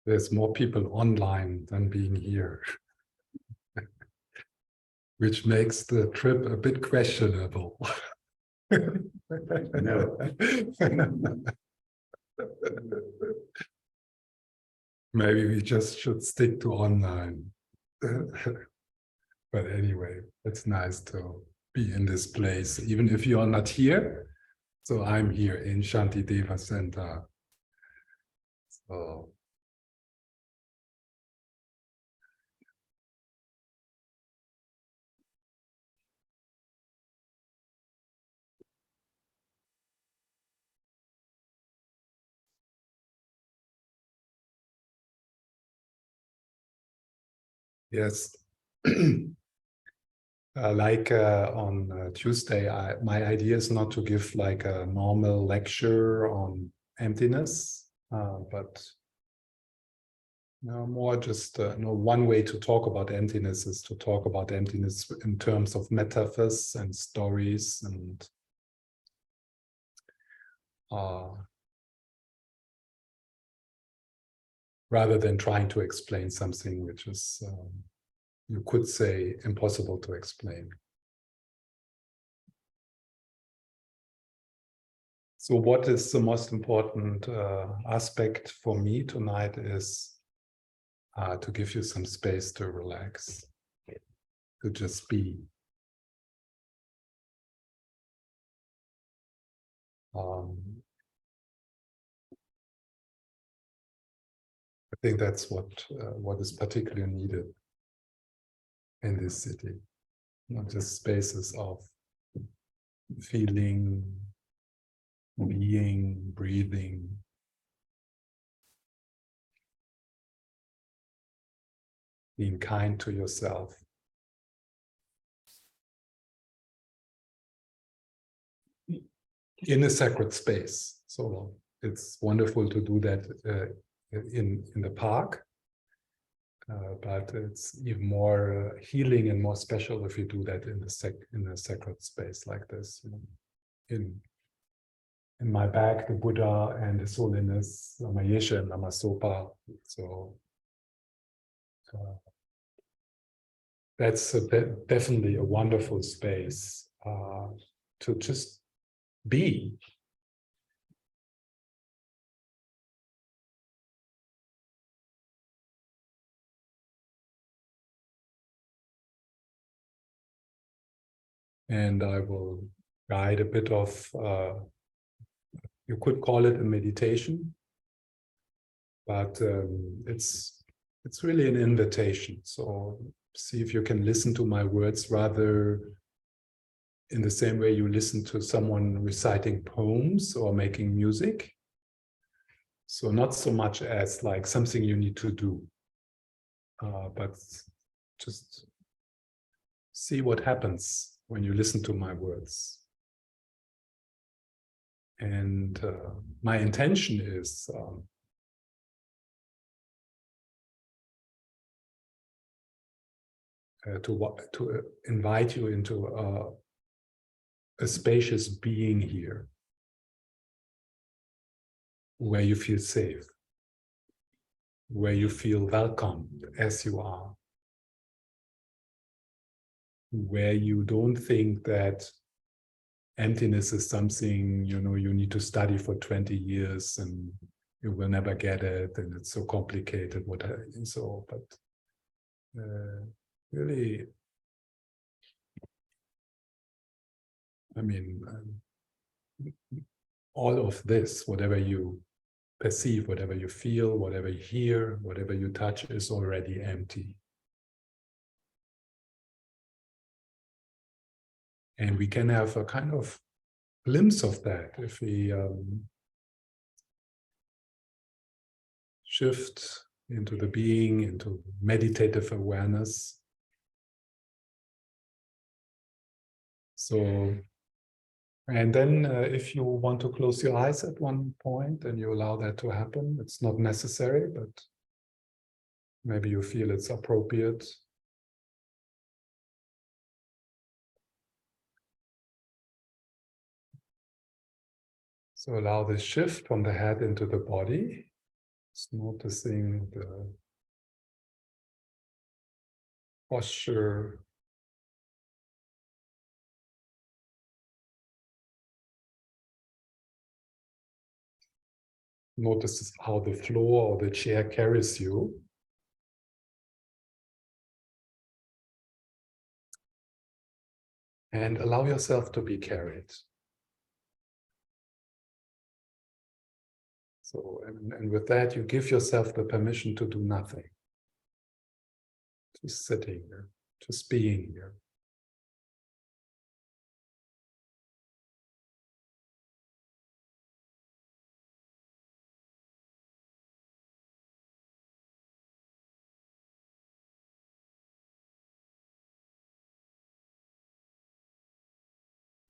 there's more people online than being here, which makes the trip a bit questionable. No. Maybe we just should stick to online. But anyway, it's nice to be in this place, even if you are not here. So I'm here in Shantideva Center. So yes. On Tuesday, my idea is not to give like a normal lecture on emptiness, but more just one way to talk about emptiness is to talk about emptiness in terms of metaphors and stories, and rather than trying to explain something which is, you could say, impossible to explain. So what is the most important aspect for me tonight is to give you some space to relax, to just be. I think that's what is particularly needed in this city. Not just spaces of feeling, being, breathing. Being kind to yourself. In a sacred space. So it's wonderful to do that in the park. But it's even more healing and more special if you do that in a sacred space like this. You know? In my bag, the Buddha and His Holiness, Lama Yeshe and Lama Sopa. So that's definitely a wonderful space to just be. And I will guide a bit of, you could call it a meditation, but it's really an invitation. So see if you can listen to my words rather in the same way you listen to someone reciting poems or making music. So not so much as like something you need to do, but just see what happens when you listen to my words. And my intention is to invite you into a spacious being here, where you feel safe, where you feel welcomed as you are, where you don't think that emptiness is something, you know, you need to study for 20 years and you will never get it, and it's so complicated, but really, I mean, all of this, whatever you perceive, whatever you feel, whatever you hear, whatever you touch is already empty. And we can have a kind of glimpse of that if we shift into the being, into meditative awareness. So, and then if you want to close your eyes at one point and you allow that to happen, it's not necessary, but maybe you feel it's appropriate. So allow this shift from the head into the body. Just noticing the posture, notice how the floor or the chair carries you. And allow yourself to be carried. So, and with that, you give yourself the permission to do nothing. Just sitting here, just being here.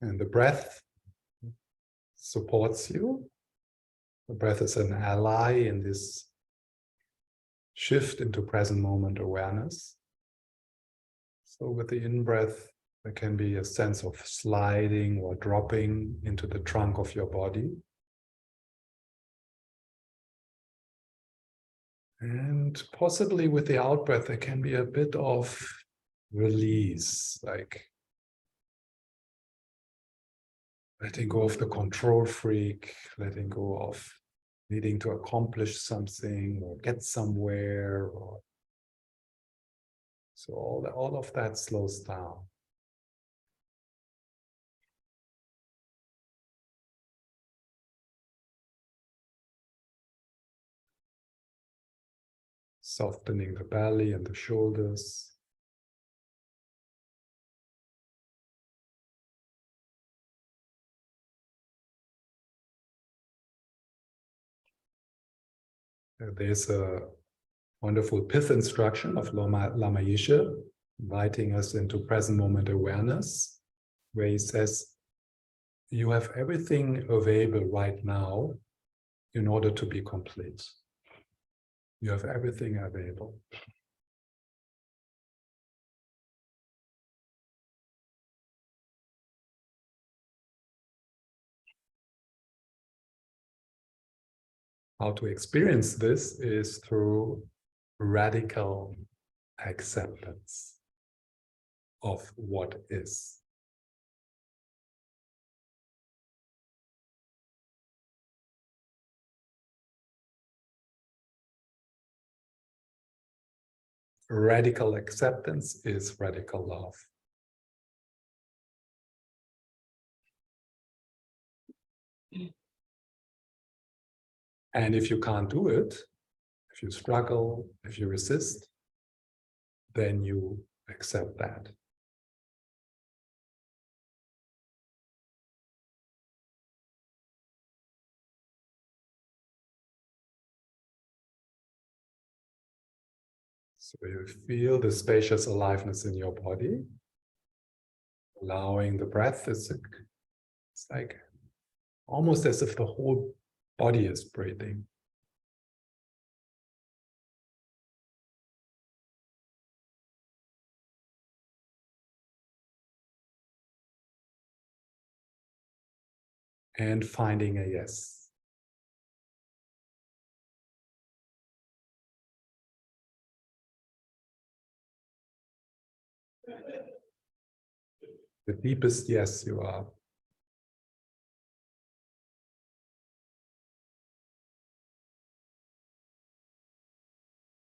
And the breath supports you. The breath is an ally in this shift into present moment awareness. So with the in-breath, there can be a sense of sliding or dropping into the trunk of your body. And possibly with the out-breath, there can be a bit of release, like letting go of the control freak, letting go of needing to accomplish something or get somewhere. Or so all of that slows down. Softening the belly and the shoulders. There's a wonderful pith instruction of Lama Yeshe, inviting us into present moment awareness, where he says, you have everything available right now in order to be complete. You have everything available. How to experience this is through radical acceptance of what is. Radical acceptance is radical love. And if you can't do it, if you struggle, if you resist, then you accept that. So you feel the spacious aliveness in your body, allowing the breath. It's like almost as if the whole body is breathing. And finding a yes. The deepest yes you are.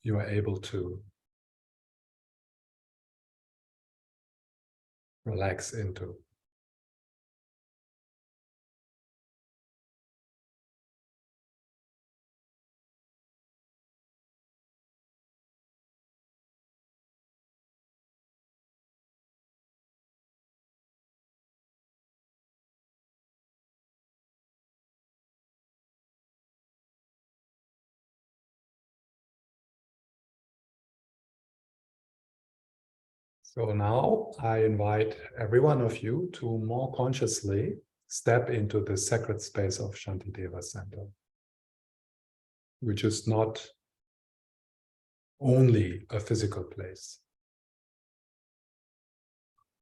You are able to relax into. So now I invite every one of you to more consciously step into the sacred space of Shantideva Center, which is not only a physical place.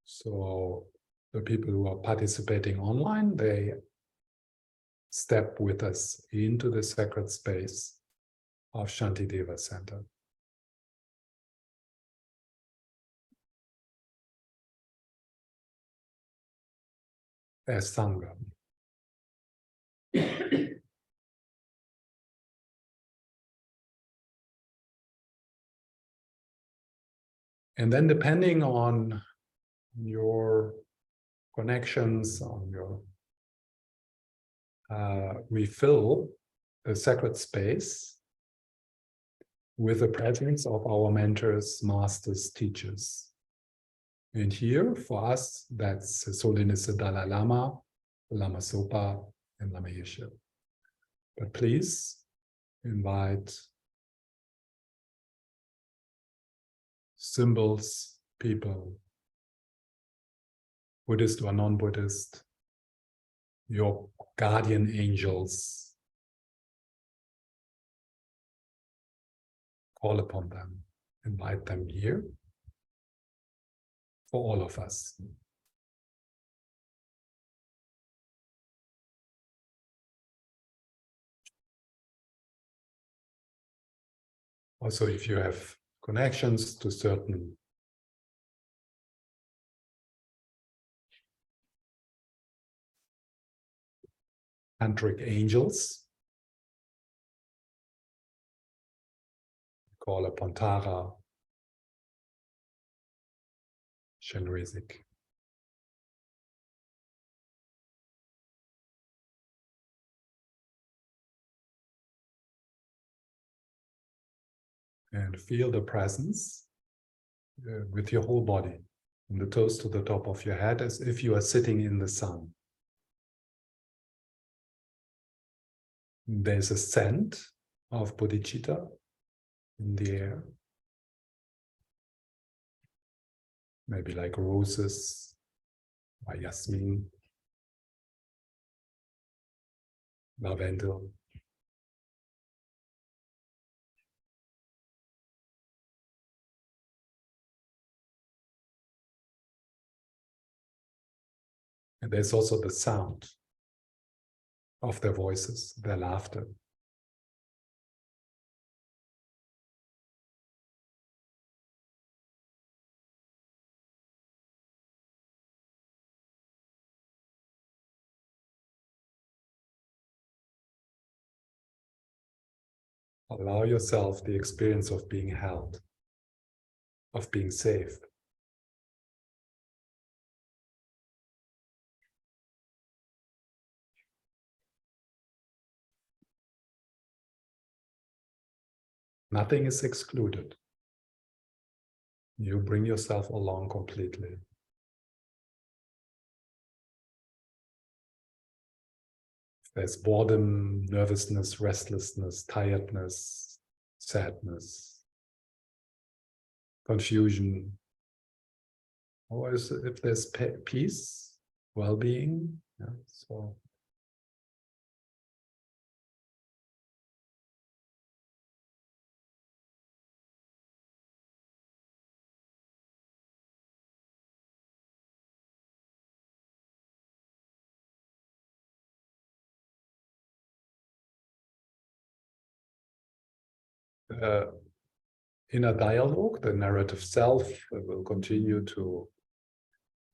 So the people who are participating online, they step with us into the sacred space of Shantideva Center. As Sangha. And then depending on your connections, on your we fill a sacred space with the presence of our mentors, masters, teachers. And here, for us, that's His Holiness the Dalai Lama, Lama Zopa, and Lama Yeshe. But please invite symbols, people, Buddhist or non-Buddhist, your guardian angels. Call upon them, invite them here for all of us. Also, if you have connections to certain tantric angels, call upon Tara, Shenrizik. And feel the presence with your whole body, from the toes to the top of your head, as if you are sitting in the sun. There's a scent of Bodhicitta in the air. Maybe like roses or jasmine, lavender. And there's also the sound of their voices, their laughter. Allow yourself the experience of being held, of being safe. Nothing is excluded. You bring yourself along completely. If there's boredom, nervousness, restlessness, tiredness, sadness, confusion, or if there's peace, well-being, yeah, so inner dialogue, the narrative self, will continue to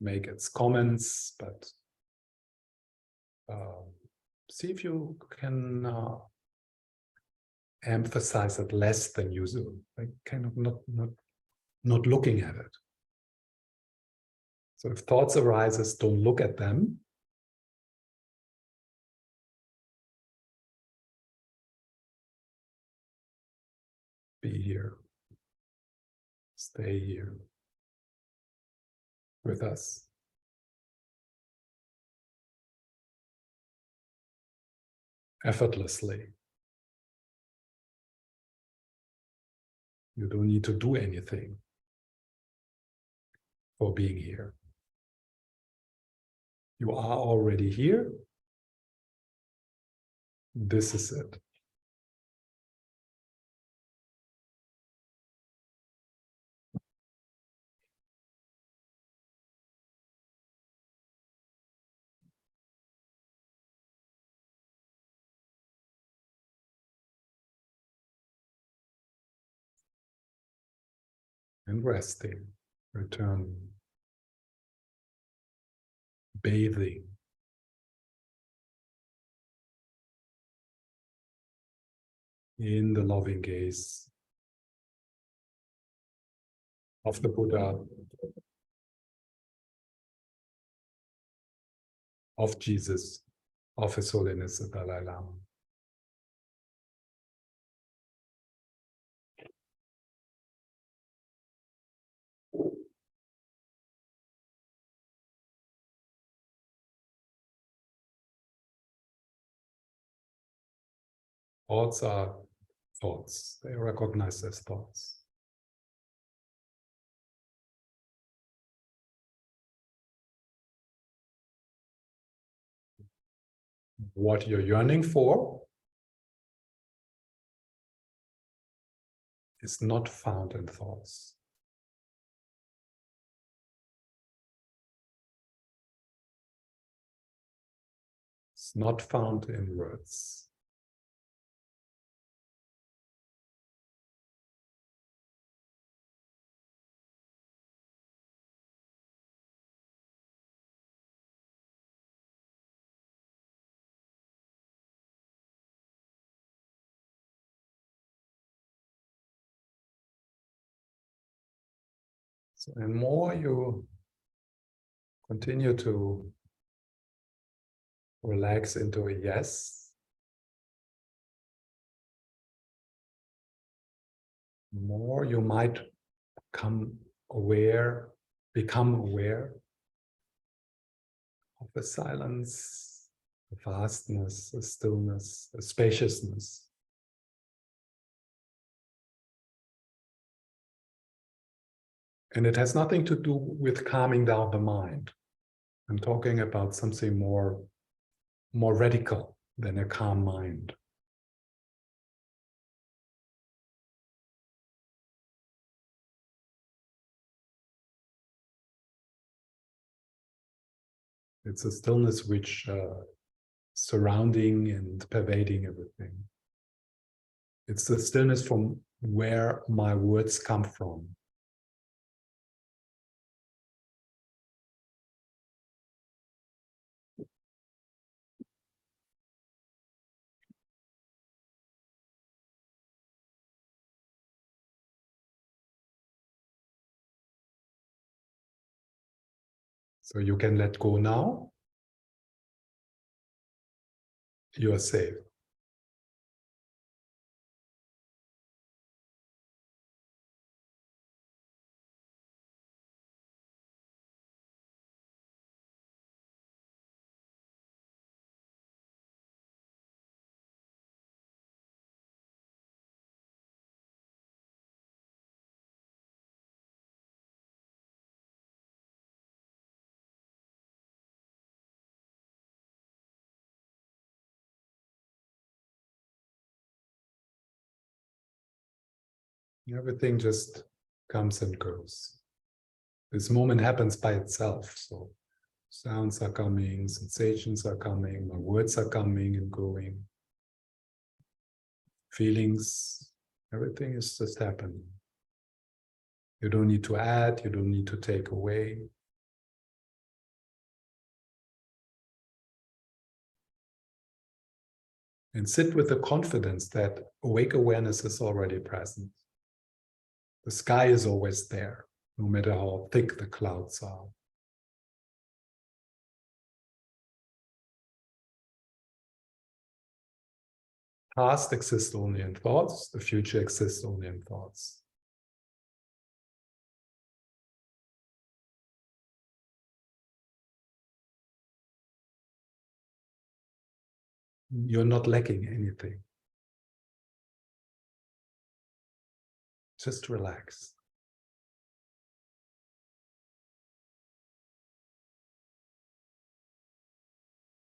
make its comments, but see if you can emphasize it less than usual, like kind of not looking at it. So if thoughts arises, don't look at them. Be here. Stay here with us. Effortlessly. You don't need to do anything for being here. You are already here. This is it. and resting, returning, bathing in the loving gaze of the Buddha, of Jesus, of His Holiness the Dalai Lama. Thoughts are thoughts. They are recognized as thoughts. What you're yearning for is not found in thoughts. It's not found in words. So the more you continue to relax into a yes, more you might become aware of the silence, the vastness, the stillness, the spaciousness. And it has nothing to do with calming down the mind. I'm talking about something more radical than a calm mind. It's a stillness which surrounding and pervading everything. It's the stillness from where my words come from. So you can let go now. You are safe. Everything just comes and goes. This moment happens by itself. So sounds are coming, sensations are coming, my words are coming and going. Feelings, everything is just happening. You don't need to add, you don't need to take away. And sit with the confidence that awake awareness is already present. The sky is always there, no matter how thick the clouds are. Past exists only in thoughts, the future exists only in thoughts. You're not lacking anything. Just relax.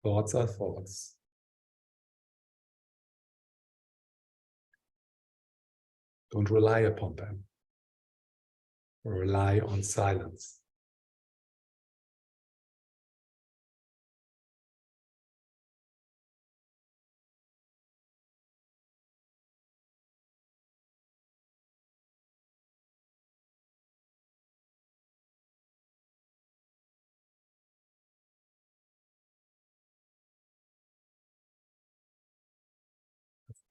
Thoughts are thoughts. Don't rely upon them. Rely on silence.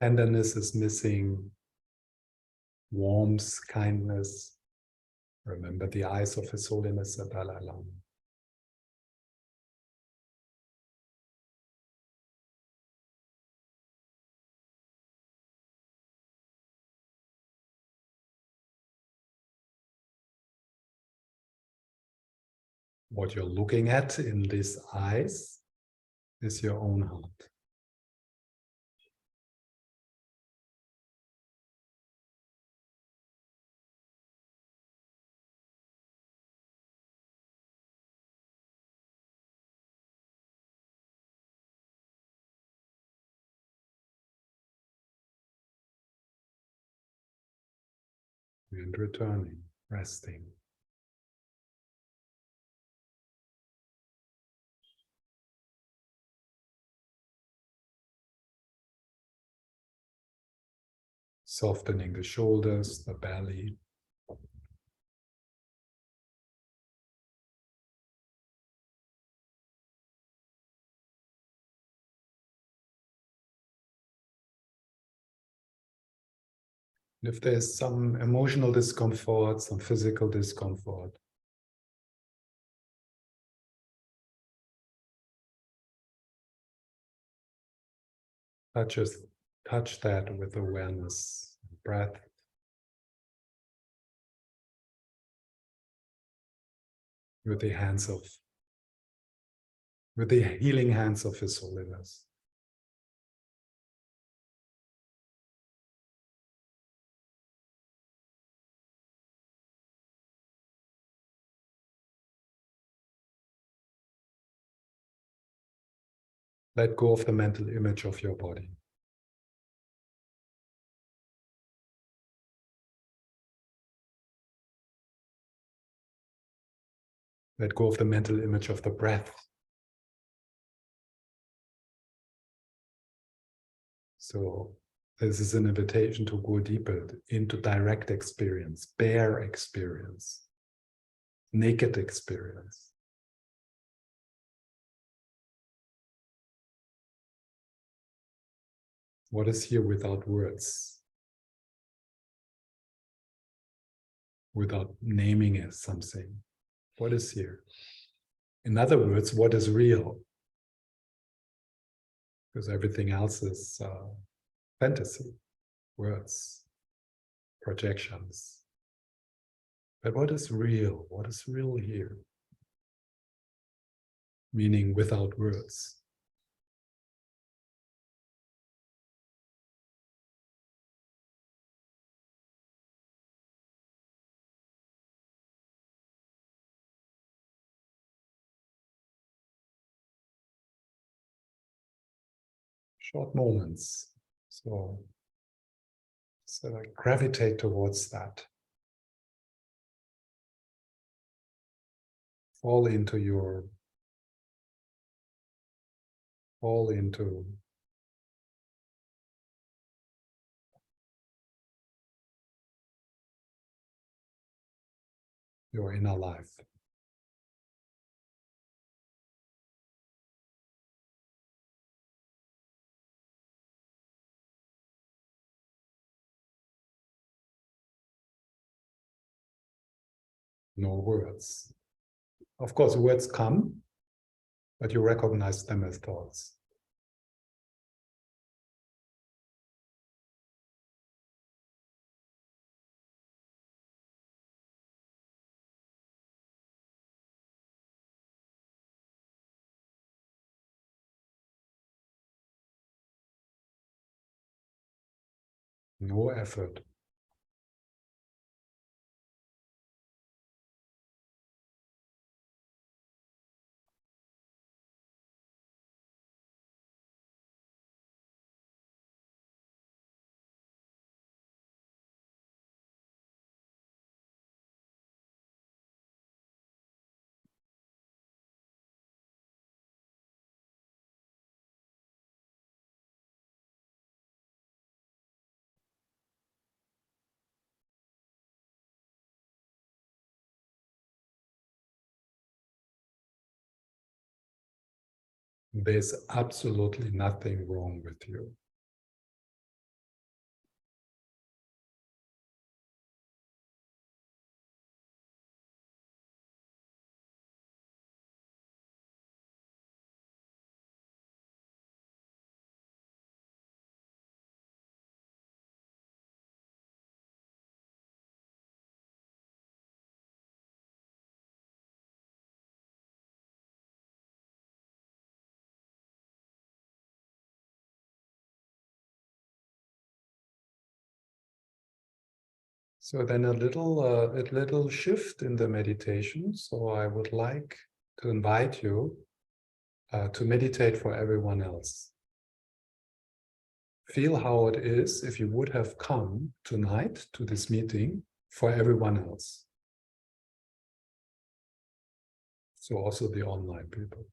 Tenderness is missing, warmth, kindness. Remember the eyes of His Holiness the Dalai Lama. What you're looking at in these eyes is your own heart. And returning, resting. Softening the shoulders, the belly. If there's some emotional discomfort, some physical discomfort, touch that with awareness, breath. With the healing hands of His Holiness. Let go of the mental image of your body. Let go of the mental image of the breath. So this is an invitation to go deeper into direct experience, bare experience, naked experience. What is here without words? Without naming it something. What is here? In other words, what is real? Because everything else is fantasy, words, projections. But what is real? What is real here? Meaning without words. Short moments. So gravitate towards that. Fall into your inner life. No words. Of course, words come, but you recognize them as thoughts. No effort. There's absolutely nothing wrong with you. So then a little shift in the meditation. So I would like to invite you to meditate for everyone else. Feel how it is if you would have come tonight to this meeting for everyone else. So also the online people.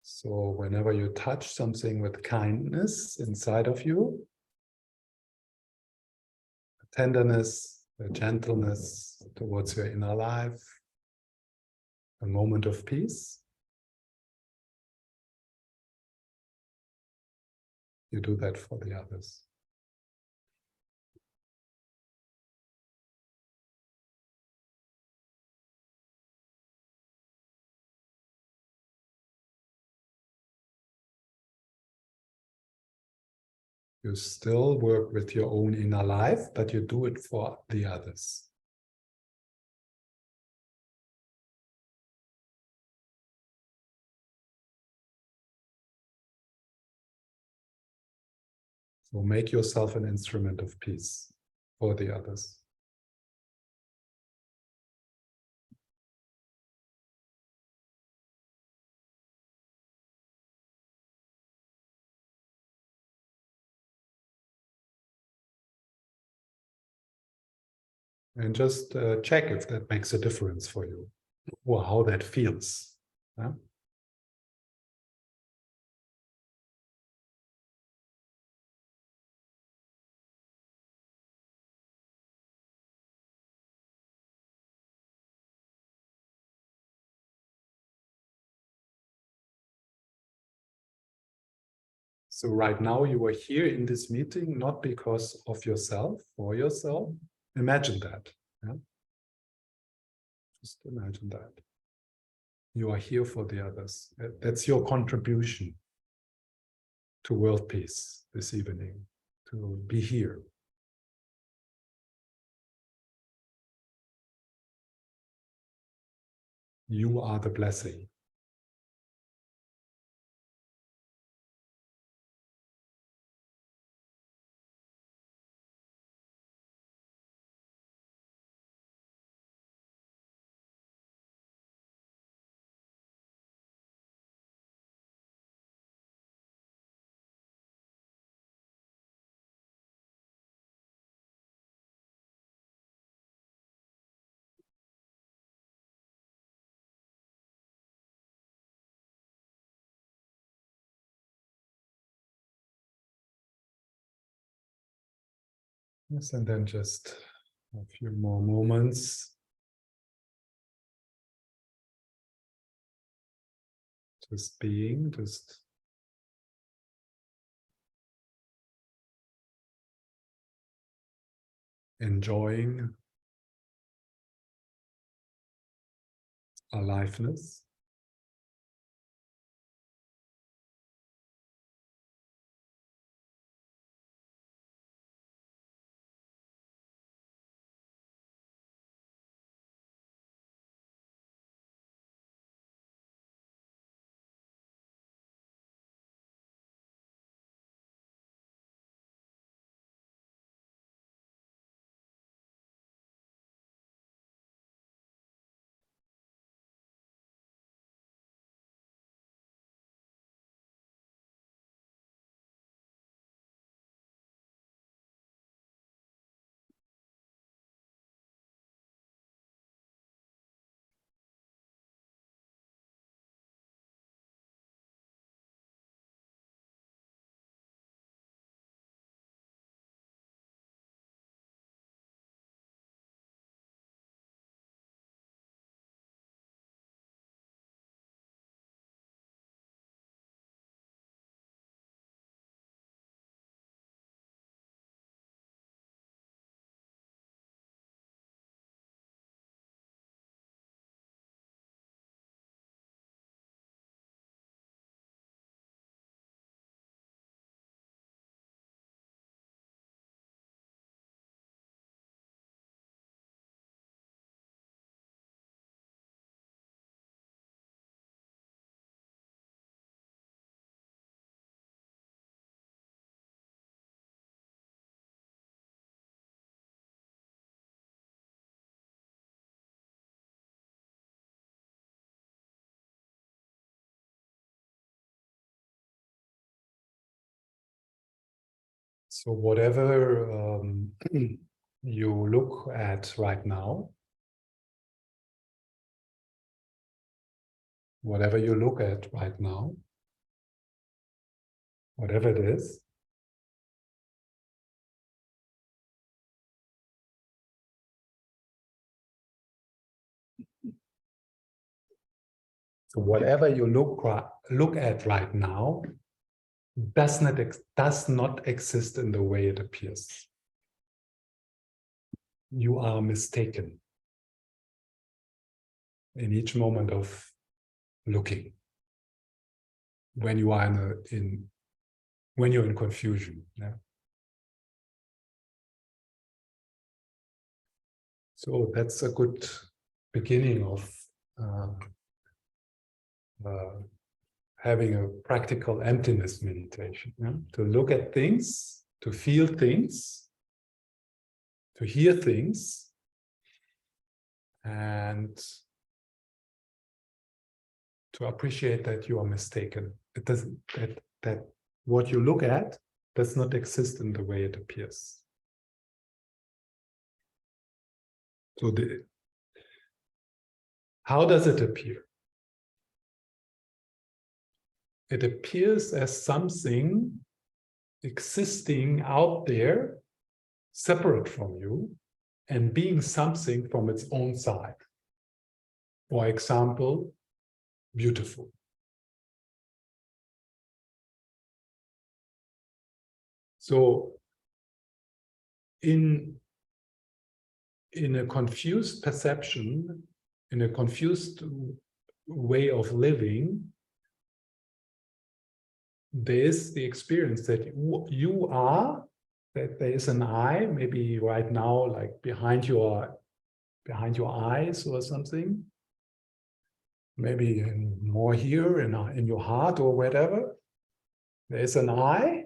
So whenever you touch something with kindness inside of you, a tenderness, a gentleness towards your inner life, a moment of peace, you do that for the others. You still work with your own inner life, but you do it for the others. So make yourself an instrument of peace for the others. And just check if that makes a difference for you, or how that feels. Yeah? So right now you are here in this meeting, not because of yourself, for yourself. Imagine that. Yeah? Just imagine that. You are here for the others. That's your contribution to world peace this evening, to be here. You are the blessing. Yes, and then just a few more moments. Just being, just enjoying aliveness. So whatever you look at right now, whatever you look at right now, whatever it is, so whatever you look at right now does not exist in the way it appears. You are mistaken in each moment of looking. When you are when you're in confusion. Yeah? So that's a good beginning of having a practical emptiness meditation. Yeah? To look at things, to feel things, to hear things, and to appreciate that you are mistaken. It doesn't that what you look at does not exist in the way it appears. So how does it appear? It appears as something existing out there, separate from you, and being something from its own side. For example, beautiful. So in a confused perception, in a confused way of living, there is the experience that you are, that there is an I, maybe right now, like behind your eyes or something, maybe more here in your heart or whatever. There is an I,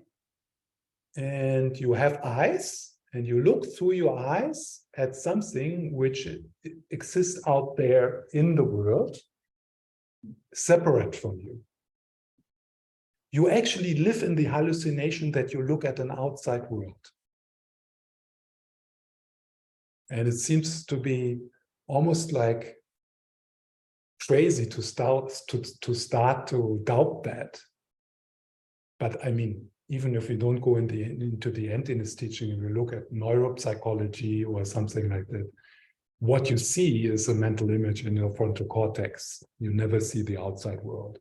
and you have eyes, and you look through your eyes at something which exists out there in the world, separate from you. You actually live in the hallucination that you look at an outside world. And it seems to be almost like crazy to start to doubt that. But I mean, even if we don't go into the emptiness teaching, and we look at neuropsychology or something like that, what you see is a mental image in your frontal cortex. You never see the outside world.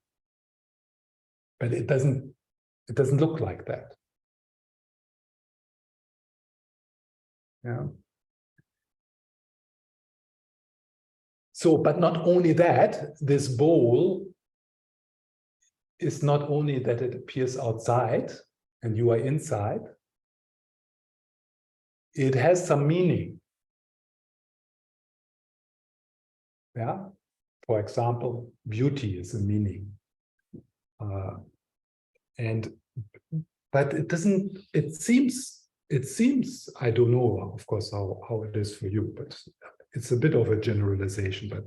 But it doesn't look like that. Yeah. So, but not only that, this bowl is not only that it appears outside and you are inside, it has some meaning. Yeah. For example, beauty is a meaning. But it doesn't, it seems, I don't know, of course, how it is for you, but it's a bit of a generalization. But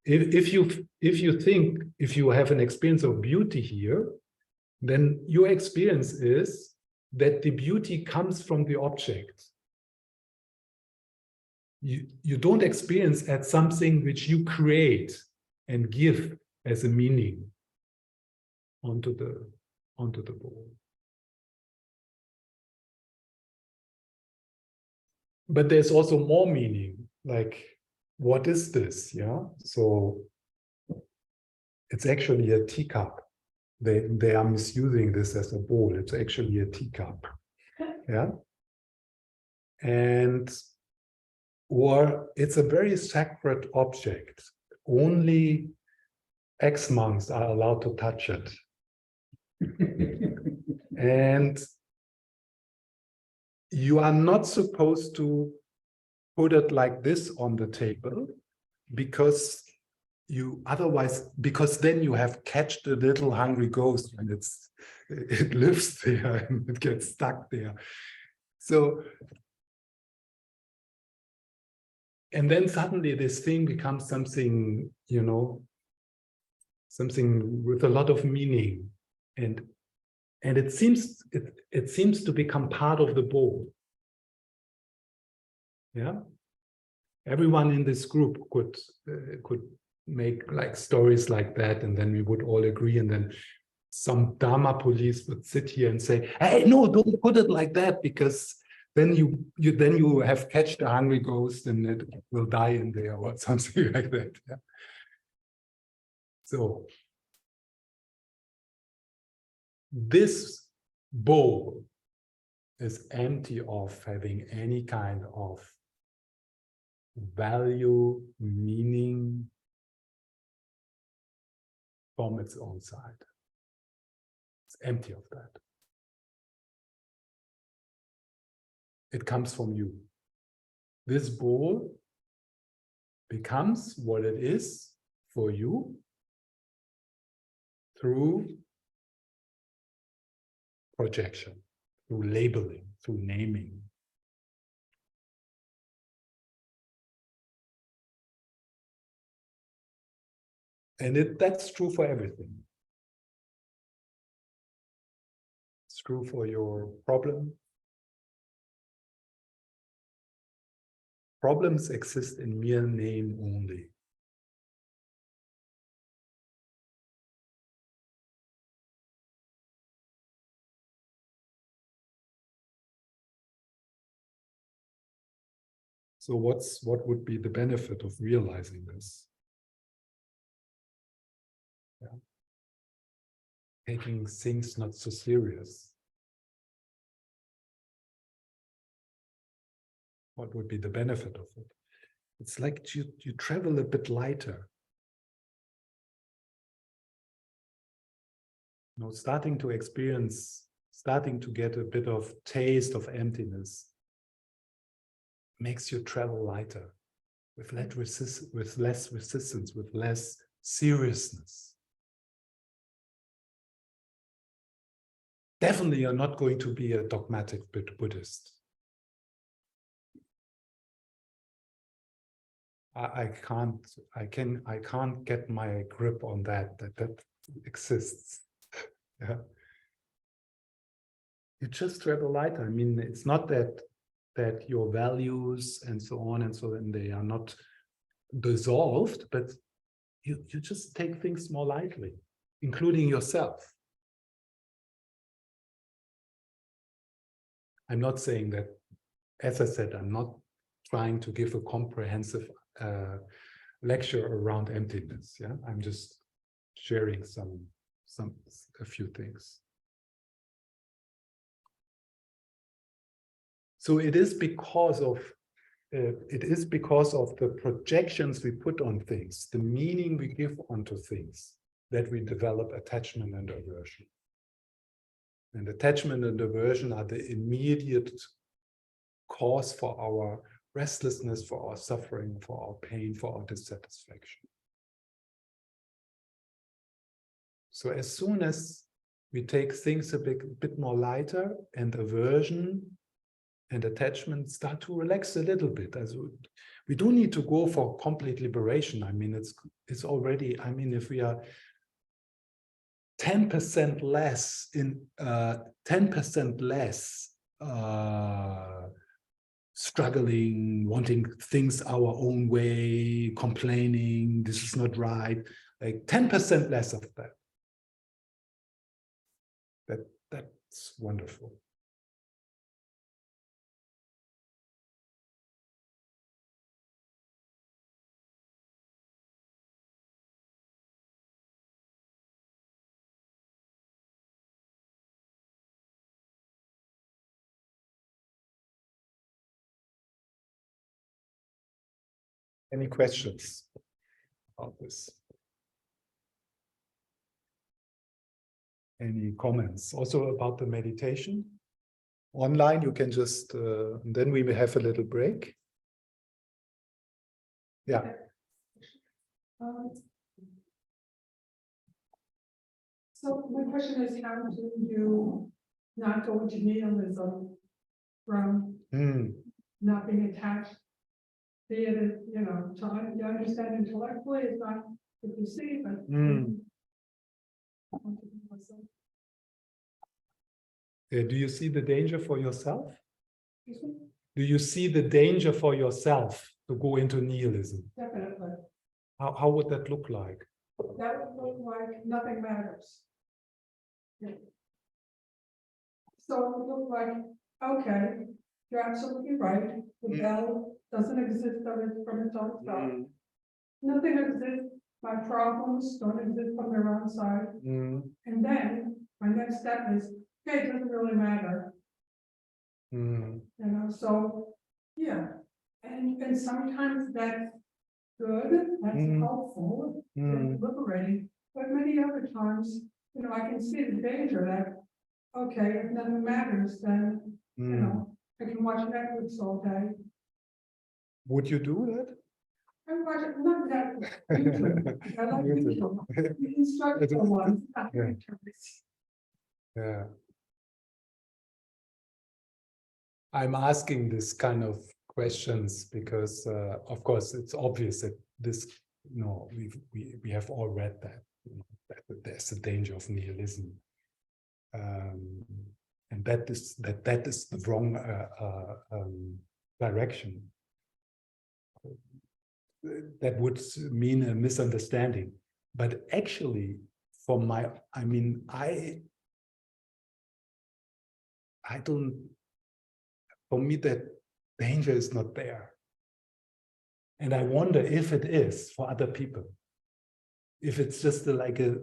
if you have an experience of beauty here, then your experience is that the beauty comes from the object. You don't experience as something which you create and give as a meaning onto the bowl. But there's also more meaning, like, what is this? Yeah. So it's actually a teacup. They are misusing this as a bowl. It's actually a teacup. Yeah. Or it's a very sacred object. Only ex-monks are allowed to touch it. And you are not supposed to put it like this on the table, because then you have catched a little hungry ghost, and it lives there and it gets stuck there. So, and then suddenly this thing becomes something, something with a lot of meaning. And And it seems to become part of the bowl. Yeah, everyone in this group could make like stories like that, and then we would all agree, and then some Dharma police would sit here and say, "Hey, no, don't put it like that, because then you have catch the hungry ghost and it will die in there," or something like that. Yeah. So this bowl is empty of having any kind of value, meaning from its own side. It's empty of that. It comes from you. This bowl becomes what it is for you through projection, through labeling, through naming. And that's true for everything. It's true for your problem. Problems exist in mere name only. So what would be the benefit of realizing this? Yeah. Taking things not so serious. What would be the benefit of it? It's like you travel a bit lighter. You know, starting to get a bit of taste of emptiness makes you travel lighter, with less resistance, with less seriousness. Definitely, you're not going to be a dogmatic Buddhist. I can't get my grip on that exists. Yeah. You just travel lighter. I mean, it's not that your values and so on and so on, they are not dissolved, but you just take things more lightly, including yourself. I'm not saying that, as I said, I'm not trying to give a comprehensive lecture around emptiness. Yeah, I'm just sharing a few things. So it is because of the projections we put on things, the meaning we give onto things, that we develop attachment and aversion. And attachment and aversion are the immediate cause for our restlessness, for our suffering, for our pain, for our dissatisfaction. So as soon as we take things a bit more lighter, and aversion and attachment start to relax a little bit, as we don't need to go for complete liberation. I mean, it's already, I mean, if we are 10% less in 10% less struggling, wanting things our own way, complaining, this is not right, like 10% less of that. That's wonderful. Any questions about this? Any comments? Also about the meditation? Online, you can just, and then we will have a little break. Yeah. So my question is, how do you not go into nihilism from not being attached? Be it, you know, you understand intellectually, it's not what you see, but Do you see the danger for yourself? Excuse me? Do you see the danger for yourself to go into nihilism? Definitely. How would that look like? That would look like nothing matters. Yeah. So it would look like, okay, you're absolutely right. The bell doesn't exist from its own self. Nothing exists. My problems don't exist from their own side. And then my next step is, okay, it doesn't really matter. You know, so yeah. And sometimes that's good, that's helpful, that's liberating. But many other times, you know, I can see the danger that, okay, if nothing matters, then, you know, I can watch Netflix all day. Would you do that? I watch it, not Netflix, YouTube. I like YouTube. The instructional ones, not Yeah. interest. Yeah. I'm asking this kind of questions because, of course, it's obvious that this, you know, we have all read that, you know, that there's a danger of nihilism, and that is the wrong direction. That would mean a misunderstanding, but actually, for my, I mean, I don't. For me, that danger is not there. And I wonder if it is for other people. If it's just like a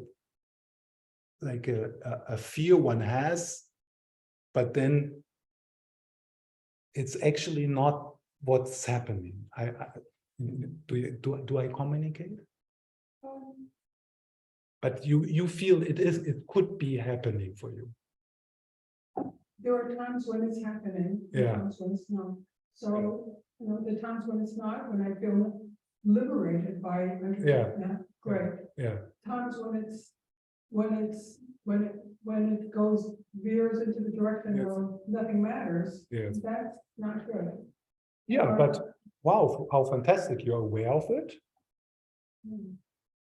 fear one has, but then it's actually not what's happening. Do I communicate? But you feel it could be happening for you. There are times when it's happening, Yeah. times when it's not. So, you know, the times when it's not, when I feel liberated by it, great. Yeah. Times when it goes veers into the direction of nothing matters. Yes. That's not good. Yeah, but wow, how fantastic, you're aware of it.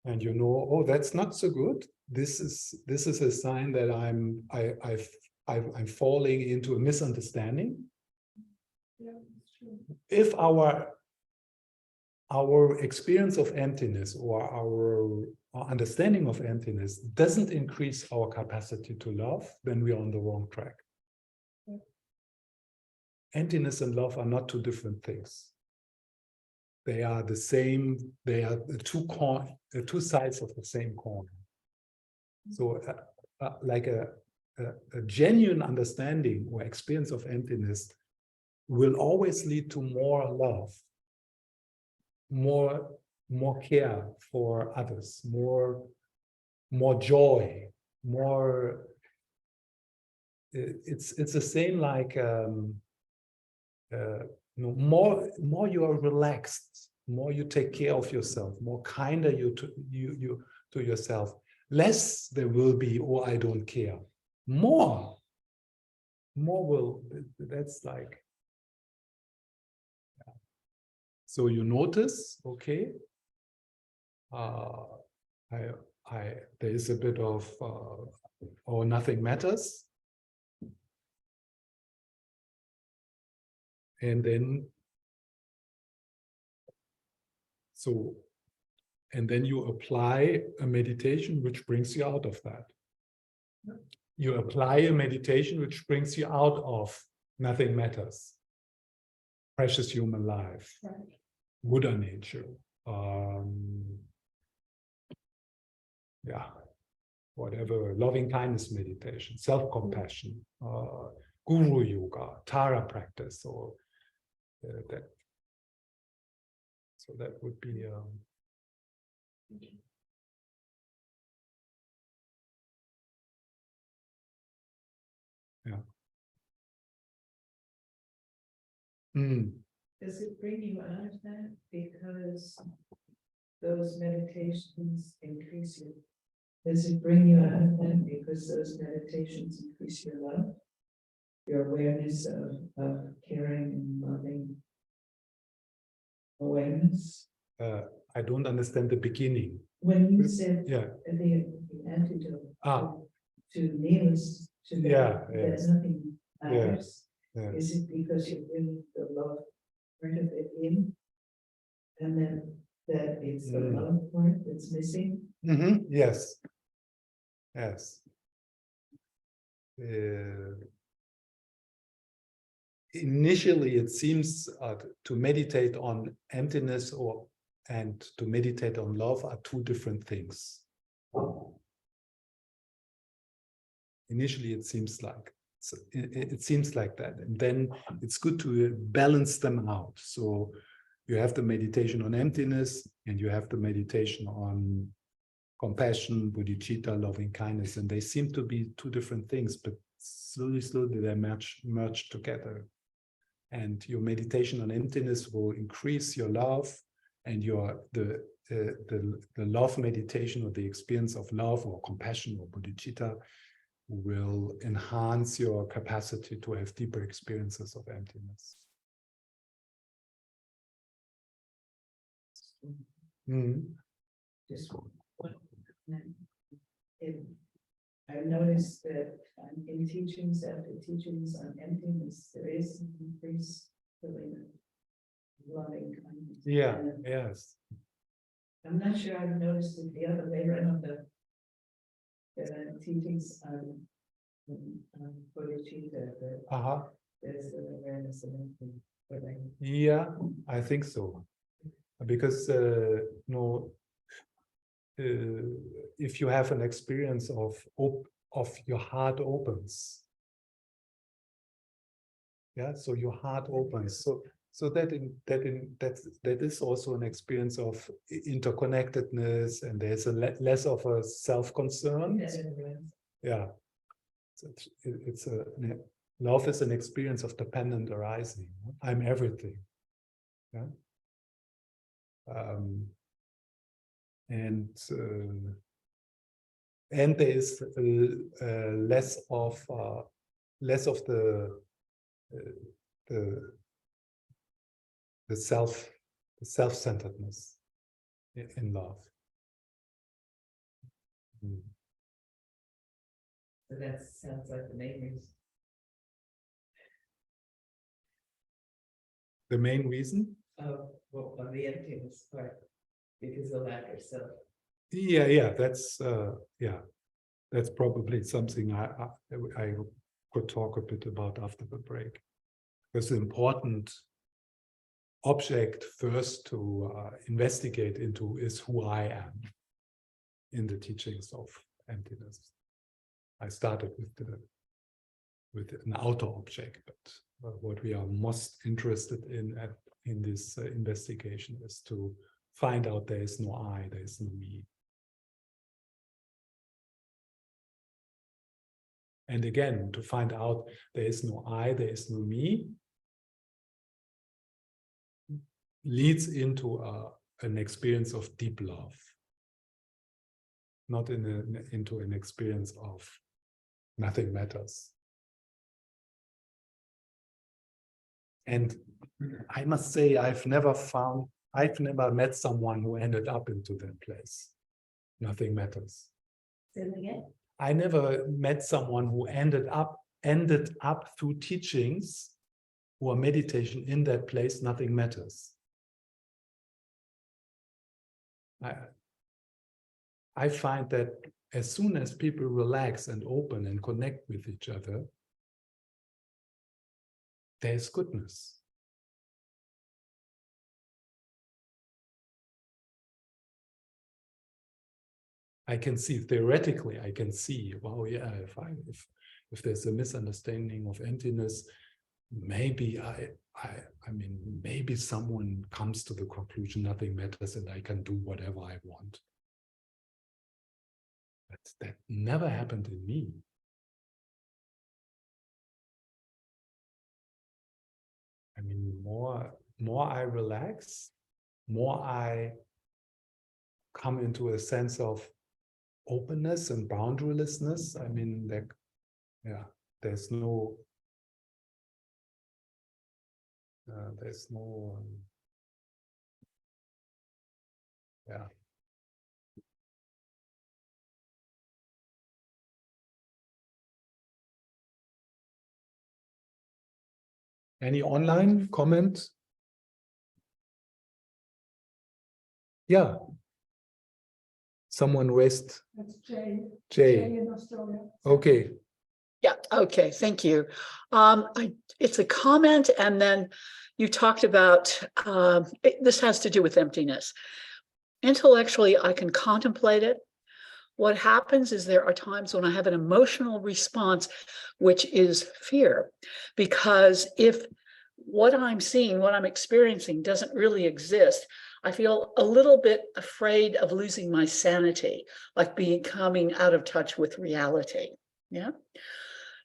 And you know, oh, that's not so good. This is a sign that I'm falling into a misunderstanding. Yeah, that's true. If our experience of emptiness or our understanding of emptiness doesn't increase our capacity to love, then we are on the wrong track. Yeah. Emptiness and love are not two different things. They are the same. They are the two sides of the same coin. So, like a genuine understanding or experience of emptiness will always lead to more love, more care for others, more joy, more. It's the same like. You know, more you are relaxed, more you take care of yourself, more kinder you to yourself, less there will be, oh, I don't care. More will, that's like, yeah. So you notice, okay, there is a bit of, oh, nothing matters. And then, and then you apply a meditation which brings you out of that. You apply a meditation which brings you out of nothing matters, precious human life, Right. Buddha nature, yeah, whatever, loving kindness meditation, self-compassion, guru yoga, Tara practice, or that. So that would be. Yeah. Does it bring you out of that? Because those meditations increase you. Does it bring you out of that because those meditations increase your love, your awareness of caring and loving awareness? I don't understand the beginning. When you said yeah. the antidote to to that, Yeah, that yes. nothing matters? Yes. Is it because you bring the love part of it in? And then that it's the love part that's missing? Yes. Yes. Initially, it seems to meditate on emptiness and to meditate on love are two different things. Initially, it seems like that, and then it's good to balance them out. So you have the meditation on emptiness, and you have the meditation on compassion, bodhicitta, loving kindness, and they seem to be two different things, but slowly they merge together. And your meditation on emptiness will increase your love, and the love meditation, or the experience of love or compassion or bodhicitta, will enhance your capacity to have deeper experiences of emptiness. Just one. I've noticed that in teachings after teachings on emptiness, there is an increased feeling of loving kindness. Yeah, And yes. I'm not sure I've noticed it the other way around. The teachings on Bodhicitta, there's an awareness of emptiness. Yeah, I think so. Because if you have an experience of your heart opens, yeah, so your heart opens, so that is also an experience of interconnectedness, and there's a less of a self-concern. Yeah, love is an experience of dependent arising. I'm everything. Yeah. And there is less of the self-centeredness in love. So that sounds like the main reason. The main reason? Of the emptiness part, because of lack of self. Yeah, that's probably something I could talk a bit about after the break. Because the important object first to investigate into is who I am in the teachings of emptiness. I started with an outer object, but what we are most interested in this investigation is to find out there is no I, there is no me. And again, to find out there is no I, there is no me, leads into an experience of deep love, not into an experience of nothing matters. And I must say, I've never met someone who ended up into that place. Nothing matters. Say it again. I never met someone who ended up through teachings or meditation in that place. Nothing matters. I find that as soon as people relax and open and connect with each other, there's goodness. I can see, theoretically, I can see, wow, yeah, if there's a misunderstanding of emptiness, maybe maybe someone comes to the conclusion nothing matters and I can do whatever I want. But that never happened in me. I mean, more I relax, more I come into a sense of openness and boundarylessness. I mean, there's no Any online comment? Yeah. Someone raised. That's Jay. Jay. In Australia. Okay. Yeah, okay, thank you. It's a comment, and then you talked about, this has to do with emptiness. Intellectually, I can contemplate it. What happens is there are times when I have an emotional response, which is fear, because if what I'm seeing, what I'm experiencing doesn't really exist, I feel a little bit afraid of losing my sanity, like becoming out of touch with reality. Yeah.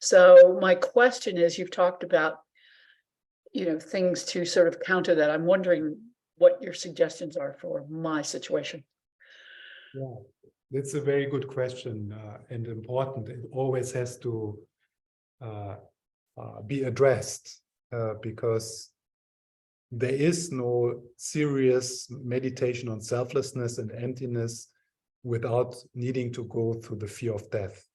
So my question is, you've talked about, things to sort of counter that. I'm wondering what your suggestions are for my situation. Yeah, that's a very good question and important. It always has to be addressed because there is no serious meditation on selflessness and emptiness without needing to go through the fear of death.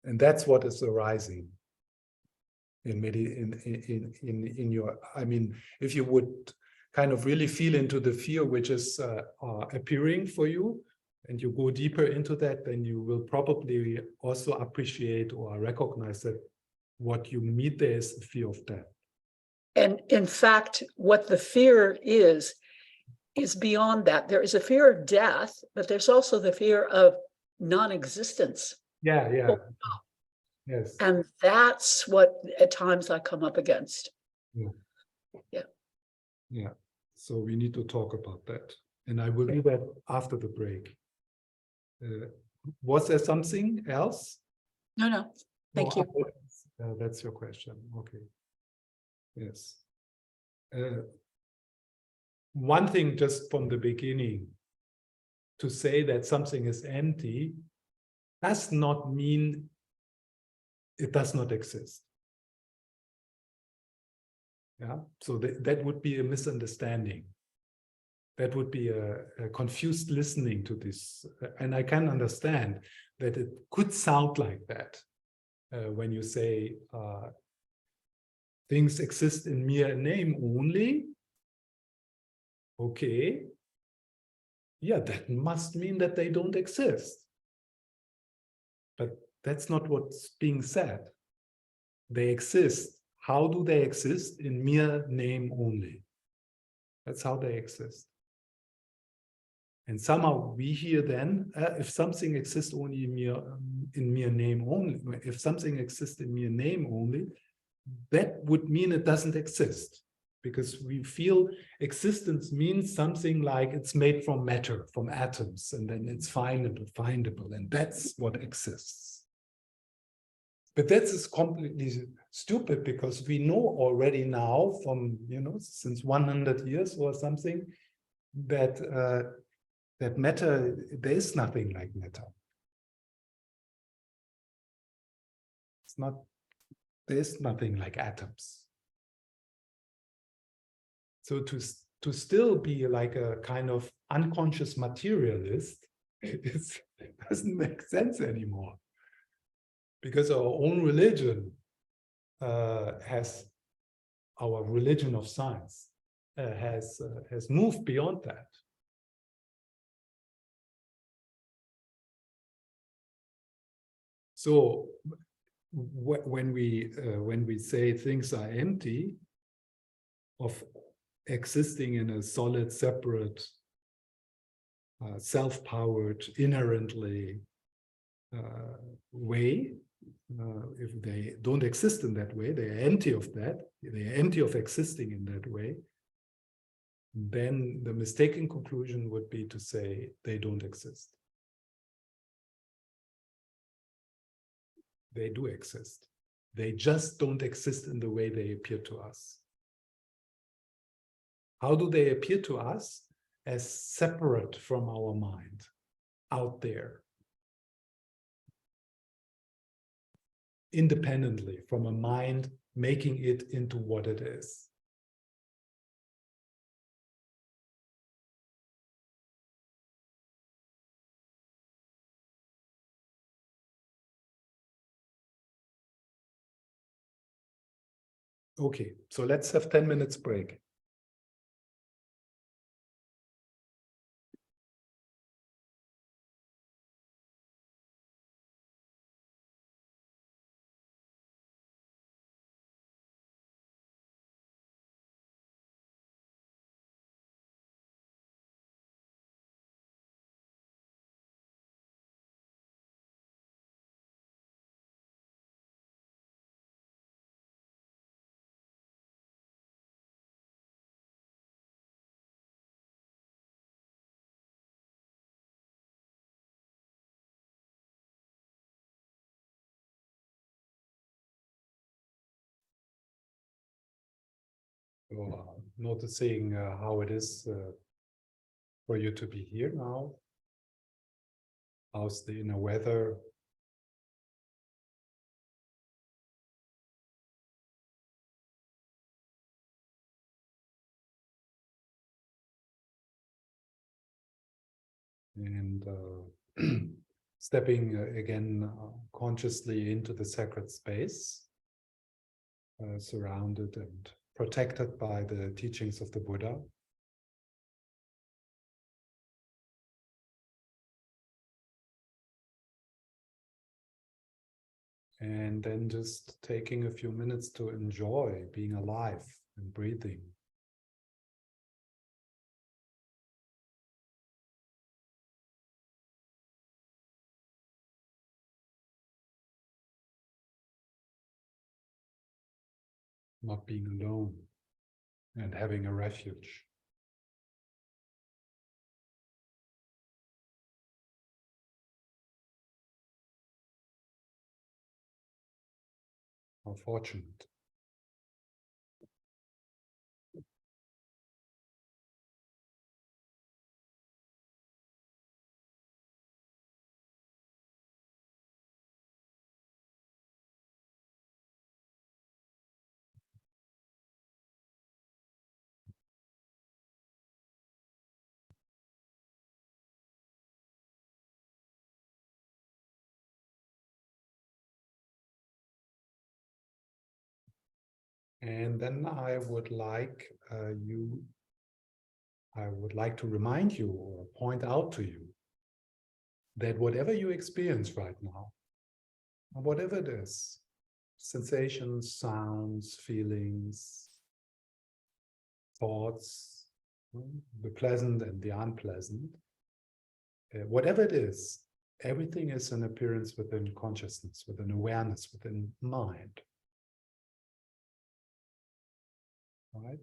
And that's what is arising in your, I mean, if you would kind of really feel into the fear which is appearing for you, and you go deeper into that, then you will probably also appreciate or recognize that what you meet there is the fear of death. And in fact, what the fear is beyond that. There is a fear of death, but there's also the fear of non-existence. Yeah, yeah. Yes. And that's what at times I come up against. Yeah. Yeah. Yeah. So we need to talk about that. And I will do that after the break. Was there something else? No, thank you. That's your question. Okay. Yes. One thing just from the beginning, to say that something is empty does not mean it does not exist. Yeah, so that would be a misunderstanding. That would be a confused listening to this. And I can understand that it could sound like that when you say things exist in mere name only. Okay. Yeah, that must mean that they don't exist. But that's not what's being said. They exist. How do they exist? In mere name only. That's how they exist. And somehow we hear then, if something exists only in mere name only, if something exists in mere name only, that would mean it doesn't exist. Because we feel existence means something like it's made from matter, from atoms, and then it's findable, and that's what exists. But that's completely stupid, because we know already now from, since 100 years or something, that that matter, there is nothing like matter. It's not, there is nothing like atoms. So to still be like a kind of unconscious materialist, it doesn't make sense anymore. Because our own religion has, our religion of science has moved beyond that. So when we say things are empty, of existing in a solid, separate, self-powered, inherently way, if they don't exist in that way, they are empty of that, they are empty of existing in that way, then the mistaken conclusion would be to say they don't exist. They do exist. They just don't exist in the way they appear to us. How do they appear to us? As separate from our mind, out there. Independently from a mind making it into what it is. Okay, so let's have 10 minutes break. So, noticing how it is for you to be here now. How's the inner weather? And stepping again consciously into the sacred space, surrounded and protected by the teachings of the Buddha. And then just taking a few minutes to enjoy being alive and breathing. Not being alone and having a refuge. How fortunate. And then I would like to remind you or point out to you that whatever you experience right now, whatever it is, sensations, sounds, feelings, thoughts, the pleasant and the unpleasant, whatever it is, everything is an appearance within consciousness, within awareness, within mind. Right?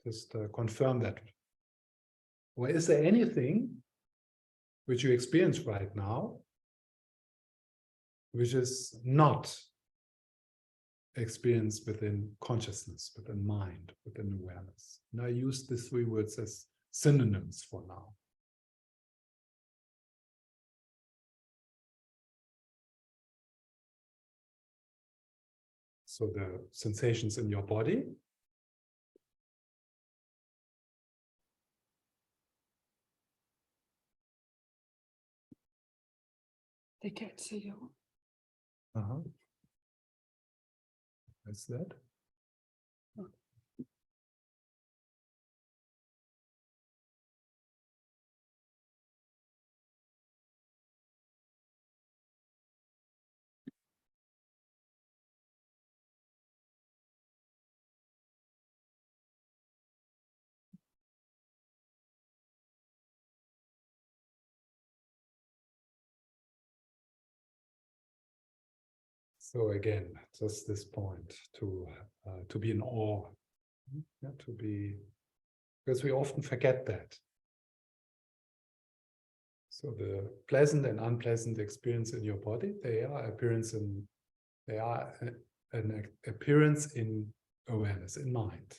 Just confirm that. Or is there anything which you experience right now which is not experienced within consciousness, within mind, within awareness? And I use these three words as synonyms for now. So the sensations in your body, They can't see you. What's that? So again, just this point to be in awe, yeah, to be, because we often forget that. So the pleasant and unpleasant experience in your body, they are an appearance in awareness, in mind.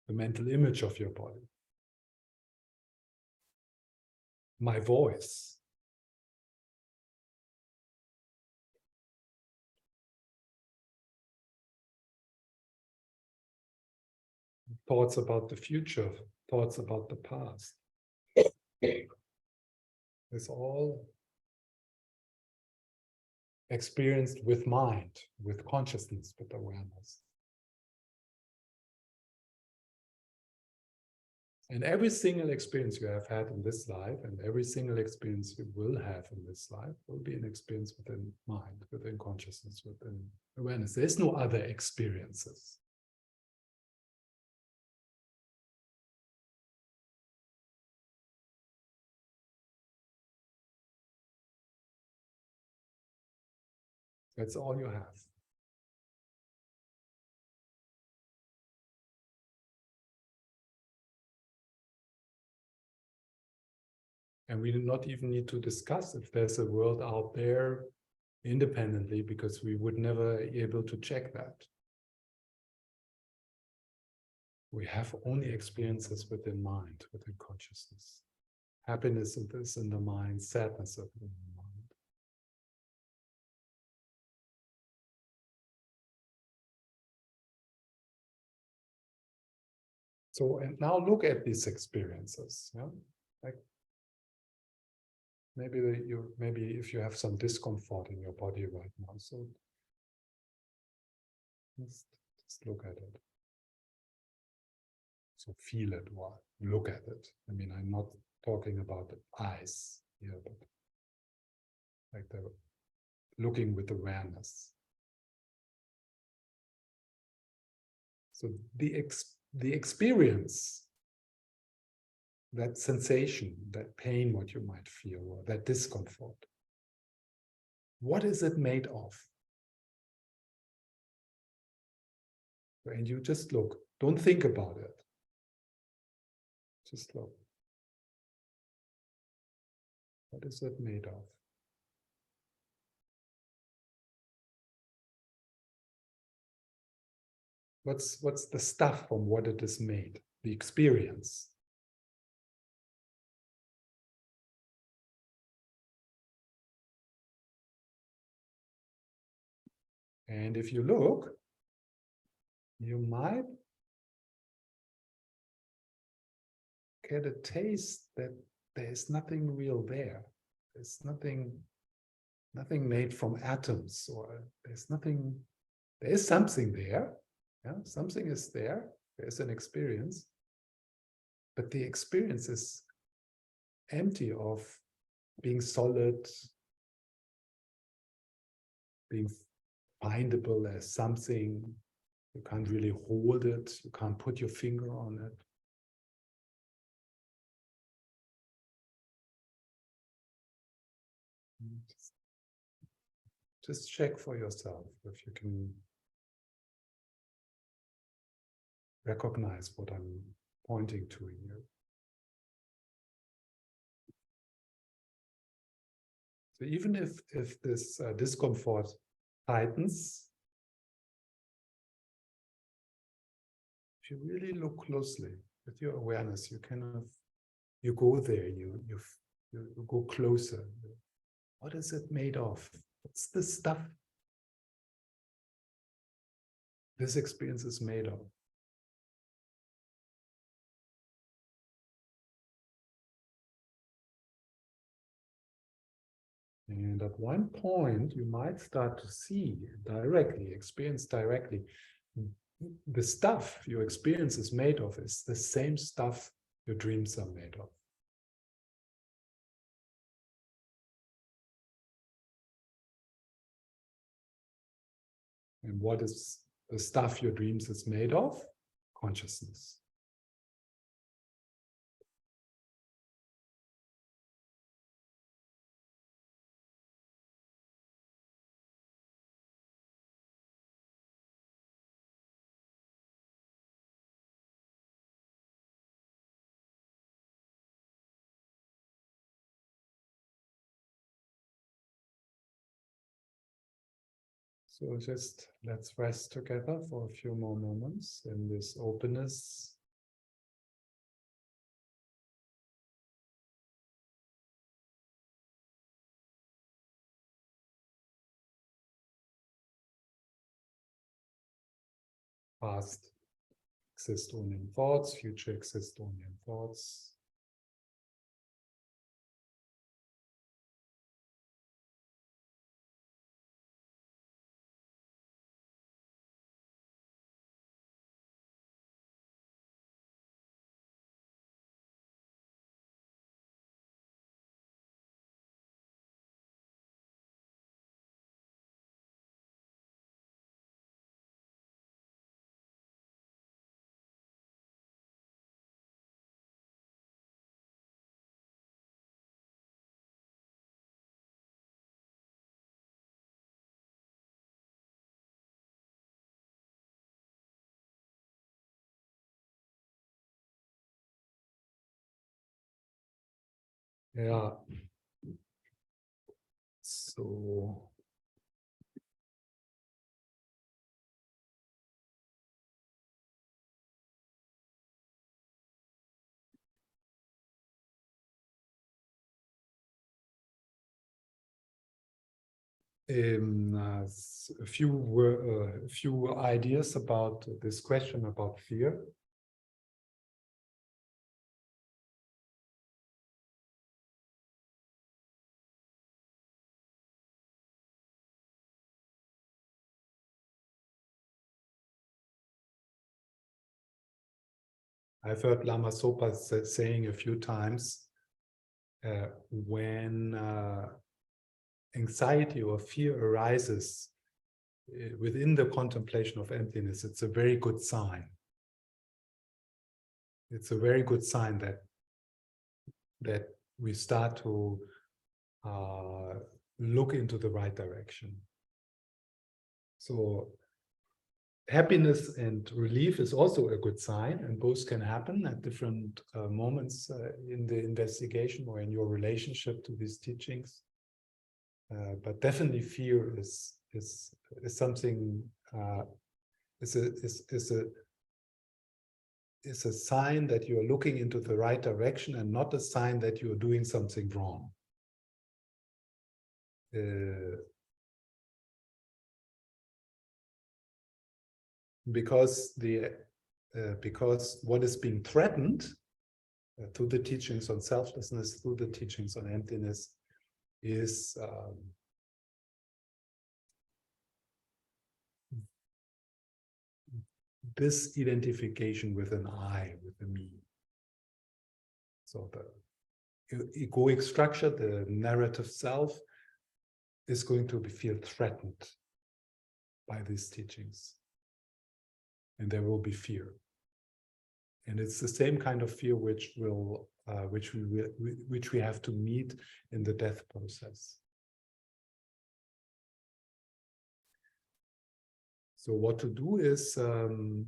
The mental image of your body. My voice. Thoughts about the future, thoughts about the past. It's all experienced with mind, with consciousness, with awareness. And every single experience you have had in this life, and every single experience you will have in this life, will be an experience within mind, within consciousness, within awareness. There's no other experiences. That's all you have. And we do not even need to discuss if there's a world out there independently, because we would never be able to check that. We have only experiences within mind, within consciousness. Happiness is in the mind, sadness is in the mind. So, and now look at these experiences. Yeah? Like maybe if you have some discomfort in your body right now, so just look at it. So feel it or look at it. I mean, I'm not talking about the eyes here, but like the looking with awareness. So the experience, that sensation, that pain, what you might feel, or that discomfort, what is it made of? And you just look. Don't think about it. Just look. What is it made of? What's the stuff from what it is made? The experience. And if you look, you might get a taste that there is nothing real there. There's nothing made from atoms, or there's nothing, there is something there. Yeah, something is there. There's an experience. But the experience is empty of being solid, being findable as something. You can't really hold it. You can't put your finger on it. Just check for yourself if you can recognize what I'm pointing to here. So even if this discomfort tightens, if you really look closely with your awareness, you go there, you go closer. What is it made of? What's the stuff this experience is made of? And at one point, you might start to see directly, experience directly, the stuff your experience is made of is the same stuff your dreams are made of. And what is the stuff your dreams is made of? Consciousness. So just let's rest together for a few more moments in this openness. Past exists only in thoughts, future exists only in thoughts. Yeah. So a few ideas about this question about fear. I've heard Lama Zopa saying a few times, when anxiety or fear arises within the contemplation of emptiness, it's a very good sign. It's a very good sign that we start to look into the right direction. So happiness and relief is also a good sign, and both can happen at different moments in the investigation or in your relationship to these teachings. But definitely fear is something, is a sign that you are looking into the right direction, and not a sign that you are doing something wrong. Because what is being threatened through the teachings on selflessness, through the teachings on emptiness, is this identification with an I, with a me. So the egoic structure, the narrative self, is going to feel threatened by these teachings. And there will be fear. And it's the same kind of fear which we have to meet in the death process. So what to do is to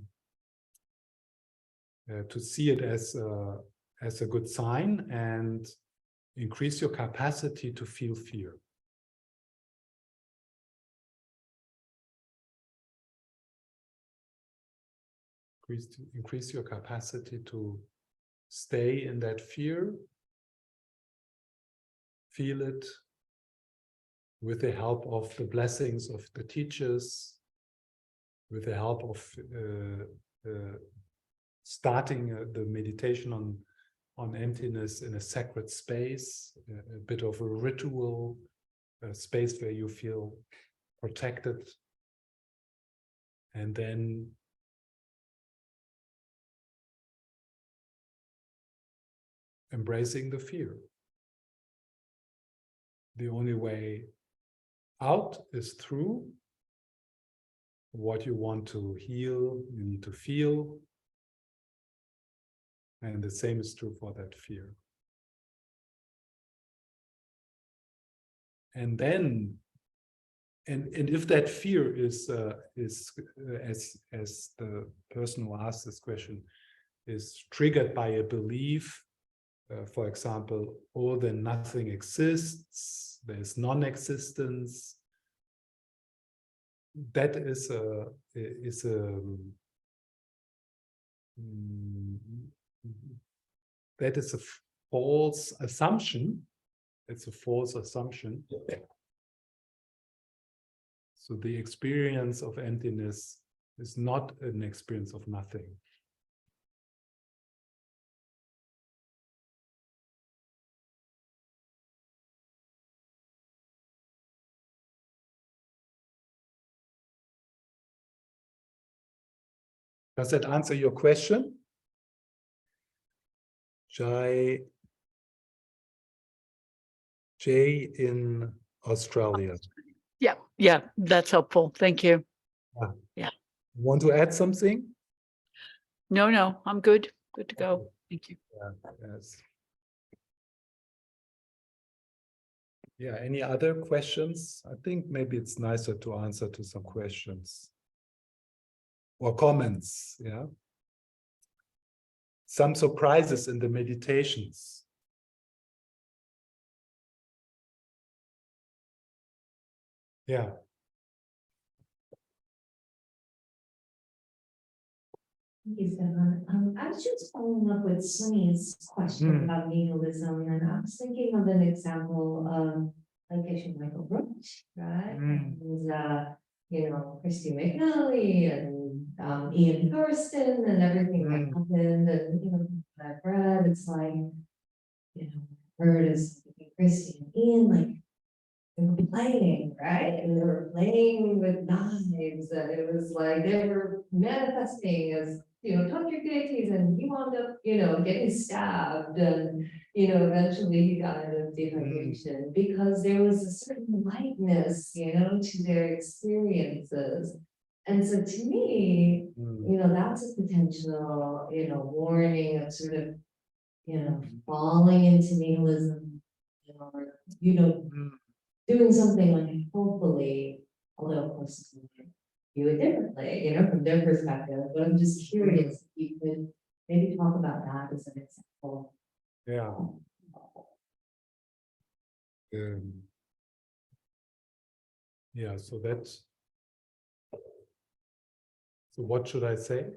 see it as a good sign and increase your capacity to feel fear. Increase your capacity to stay in that fear, feel it with the help of the blessings of the teachers, with the help of starting the meditation on emptiness in a sacred space, a bit of a ritual, a space where you feel protected, and then embracing the fear. The only way out is through what you want to heal, you need to feel. And the same is true for that fear. And then, and if that fear is as the person who asked this question, is triggered by a belief, for example, oh, then nothing exists, there's non-existence, that is a false assumption. It's a false assumption. So the experience of emptiness is not an experience of nothing. Does that answer your question? Jay in Australia. Yeah, that's helpful. Thank you. Yeah. Want to add something? No, I'm good. Good to go. Thank you. Yes. Yeah, any other questions? I think maybe it's nicer to answer to some questions or comments, yeah. Some surprises in the meditations. Yeah. Thank you, Stephan. I was just following up with Sunny's question about nihilism, and I was thinking of an example of, like, Michael Brooks, right? And, Christy McNally and Ian Thurston and everything that happened, and, I've read, it's like, heard is Christy and Ian, like, they were playing, right? And they were playing with knives, and it was like they were manifesting as, tantric deities, and he wound up, getting stabbed, and, eventually he died of dehydration because there was a certain lightness, to their experiences. And so to me, that's a potential, warning of sort of, falling into nihilism, or, doing something like, hopefully, although of course some might view it differently, from their perspective, but I'm just curious if you could maybe talk about that as an example. Yeah. Yeah, so what should I say?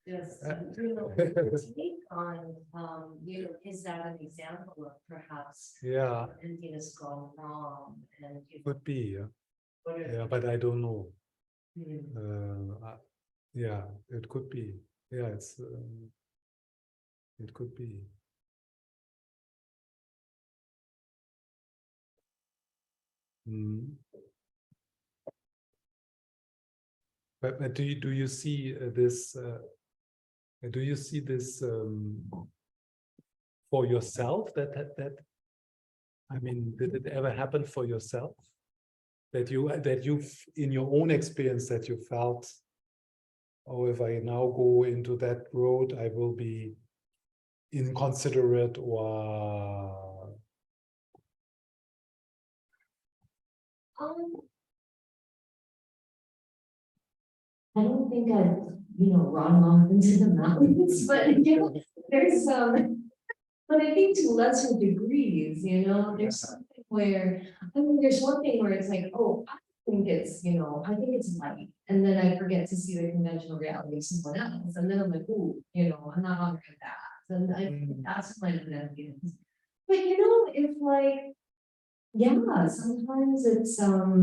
Just, take on, is that an example of perhaps Yeah, emptiness gone wrong, and could be, yeah. what are Yeah, but I don't know. Hmm. Yeah, it could be. Yeah, it could be. But do you see this? Do you see this for yourself? That I mean, did it ever happen for yourself? That you've in your own experience that you felt, oh, if I now go into that road, I will be inconsiderate or I don't think I'd, run off into the mountains, but there's but I think to lesser degrees, there's something where, there's one thing where it's like, oh, I think it's light, and then I forget to see the conventional reality of someone else, and then I'm like, ooh, I'm not honoring that, and I think that's my emptiness. But if like, yeah, sometimes it's how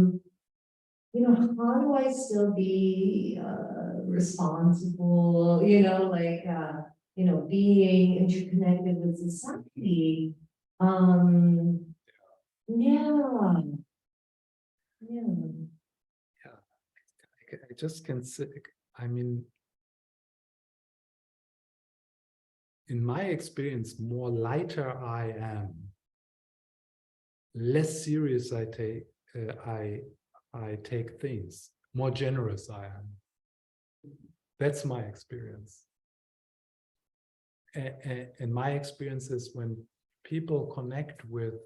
do I still be responsible, being interconnected with society. Yeah. I just can say, I mean, in my experience, more lighter I am, less serious I take things, more generous I am. That's my experience. And my experience is when people connect with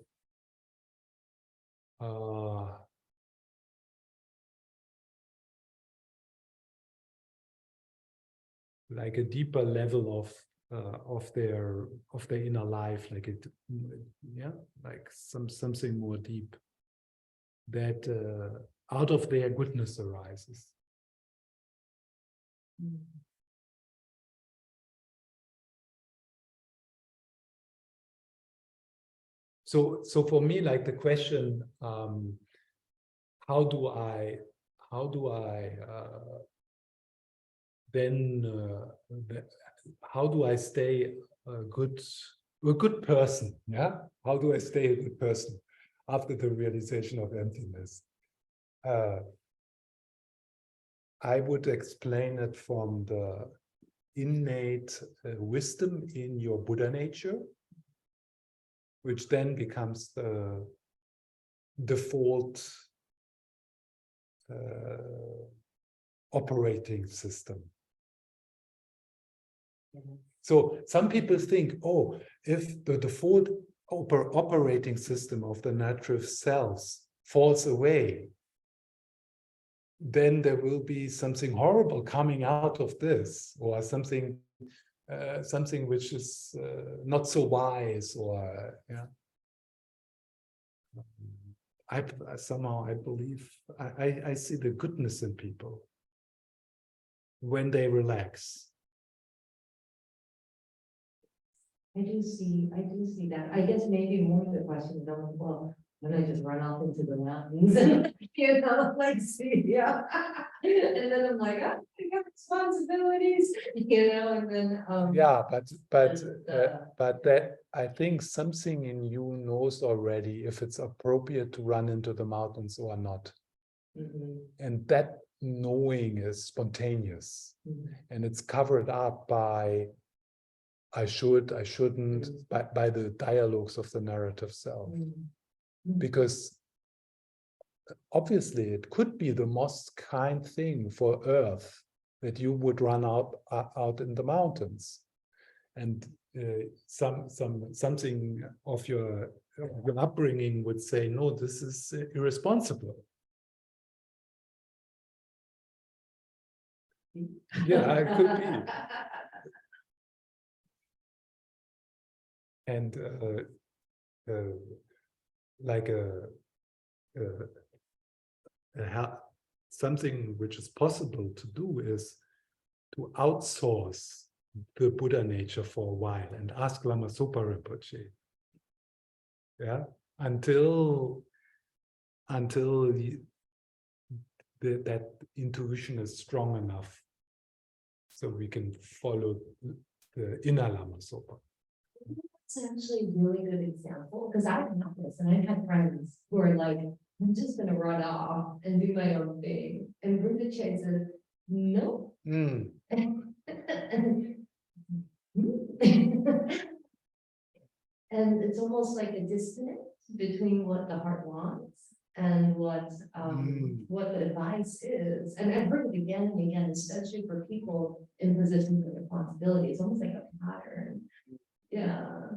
like a deeper level of their inner life, like like something more deep, that out of their goodness arises. So for me, like the question, how do I stay a good person? Yeah, how do I stay a good person after the realization of emptiness? I would explain it from the innate wisdom in your Buddha nature, which then becomes the default operating system. So some people think, oh, if the default operating system of the natural selves falls away, then there will be something horrible coming out of this, or something which is not so wise, or somehow I believe I see the goodness in people when they relax. I do see that. I guess maybe more of the question is, well, when I just run off into the mountains and, you know, like, see, yeah. And then I'm like, oh, I got responsibilities, you know, and then, Yeah, but and, that I think something in you knows already if it's appropriate to run into the mountains or not. mhm, And that knowing is spontaneous, mhm, and it's covered up by I should, I shouldn't, by the dialogues of the narrative self. mhm, Because obviously it could be the most kind thing for Earth that you would run out in the mountains, and something of your upbringing would say, no, this is irresponsible. Yeah, it could be. And like something which is possible to do is to outsource the Buddha nature for a while and ask Lama Zopa Rinpoche, yeah, until that intuition is strong enough, so we can follow the inner Lama Zopa. It's actually a really good example, because I have this, and I have friends who are like, I'm just gonna run off and do my own thing. And Rinpoche says, no. Mm. And it's almost like a disconnect between what the heart wants and what the advice is. And I've heard it again and again, especially for people in positions of responsibility. It's almost like a pattern. Yeah.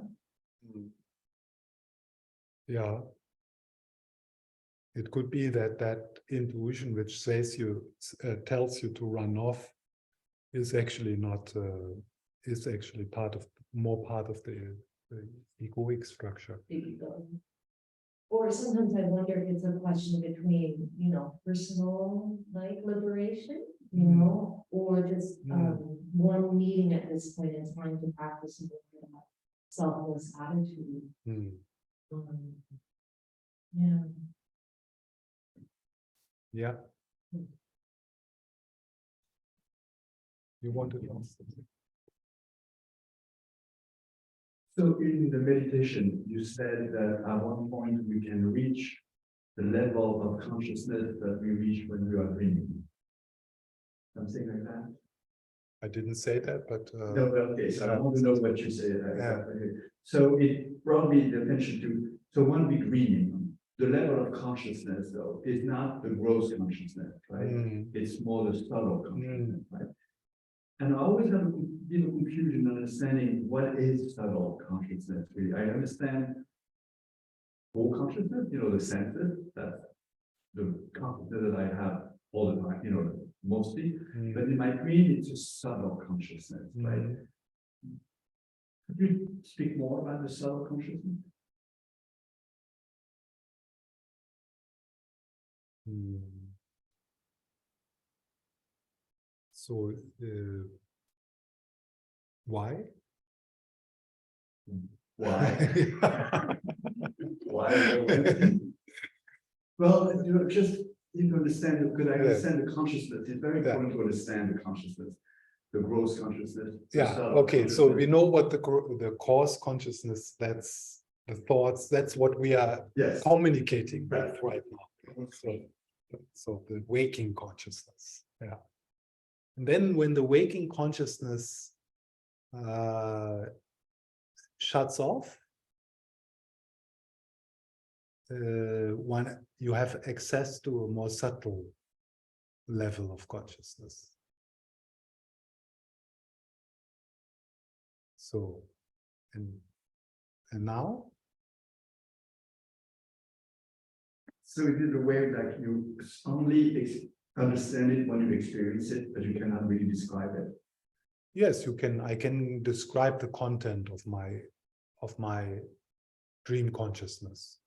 Yeah. It could be that intuition which says tells you to run off is actually not is actually more part of the egoic structure. Ego. Or sometimes I wonder if it's a question between, you know, personal like liberation, you know, or just one needing at this point in time to practice more of that selfless attitude. Yeah. Yeah. You wanted to ask something? So in the meditation, you said that at one point we can reach the level of consciousness that we reach when we are dreaming. Something like that? I didn't say that, but No, but okay, so I want to know what you say. So it brought me the attention to, so when we dream, the level of consciousness though is not the gross consciousness, right? It's more the subtle consciousness, right? And I always have a bit of confusion understanding what is subtle consciousness really. I understand full consciousness, you know, the senses, that's the consciousness that I have all the time, you know, mostly. But in my dream, it's a subtle consciousness, right? Could you speak more about the subtle consciousness? So why? Why? Why? Well, you know, just need to understand, because I understand the consciousness. It's very important to understand the consciousness, the gross consciousness. Yeah. Okay. So we know what the cause consciousness. That's the thoughts. That's what we are communicating with right now. So the waking consciousness. Yeah. And then when the waking consciousness shuts off, you have access to a more subtle level of consciousness. So, and now? So it is a way like you only understand it when you experience it, but you cannot really describe it. Yes, you can. I can describe the content of my dream consciousness.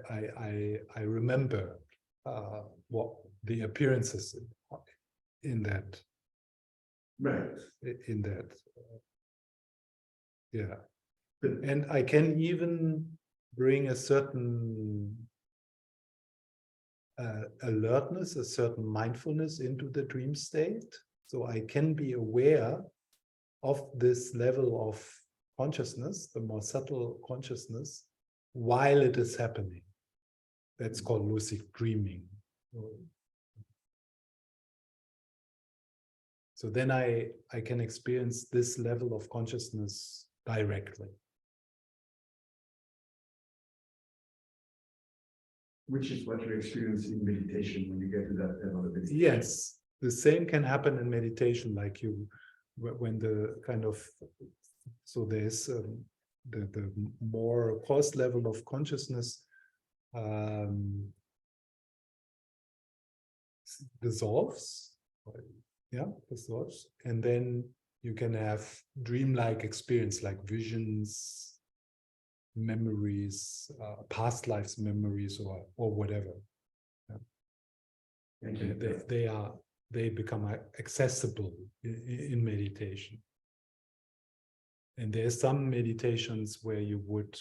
I remember what the appearances in that. Right. In that. Yeah. And I can even bring a certain alertness, a certain mindfulness into the dream state. So I can be aware of this level of consciousness, the more subtle consciousness, while it is happening. That's called lucid dreaming. So then I can experience this level of consciousness directly. Which is what you experience in meditation when you get to that level of meditation. Yes, the same can happen in meditation, like when the kind of, so there's the more coarse level of consciousness dissolves, and then you can have dreamlike experience, like visions, memories, past lives memories, or whatever. Thank you. They become accessible in meditation. And there's some meditations where you would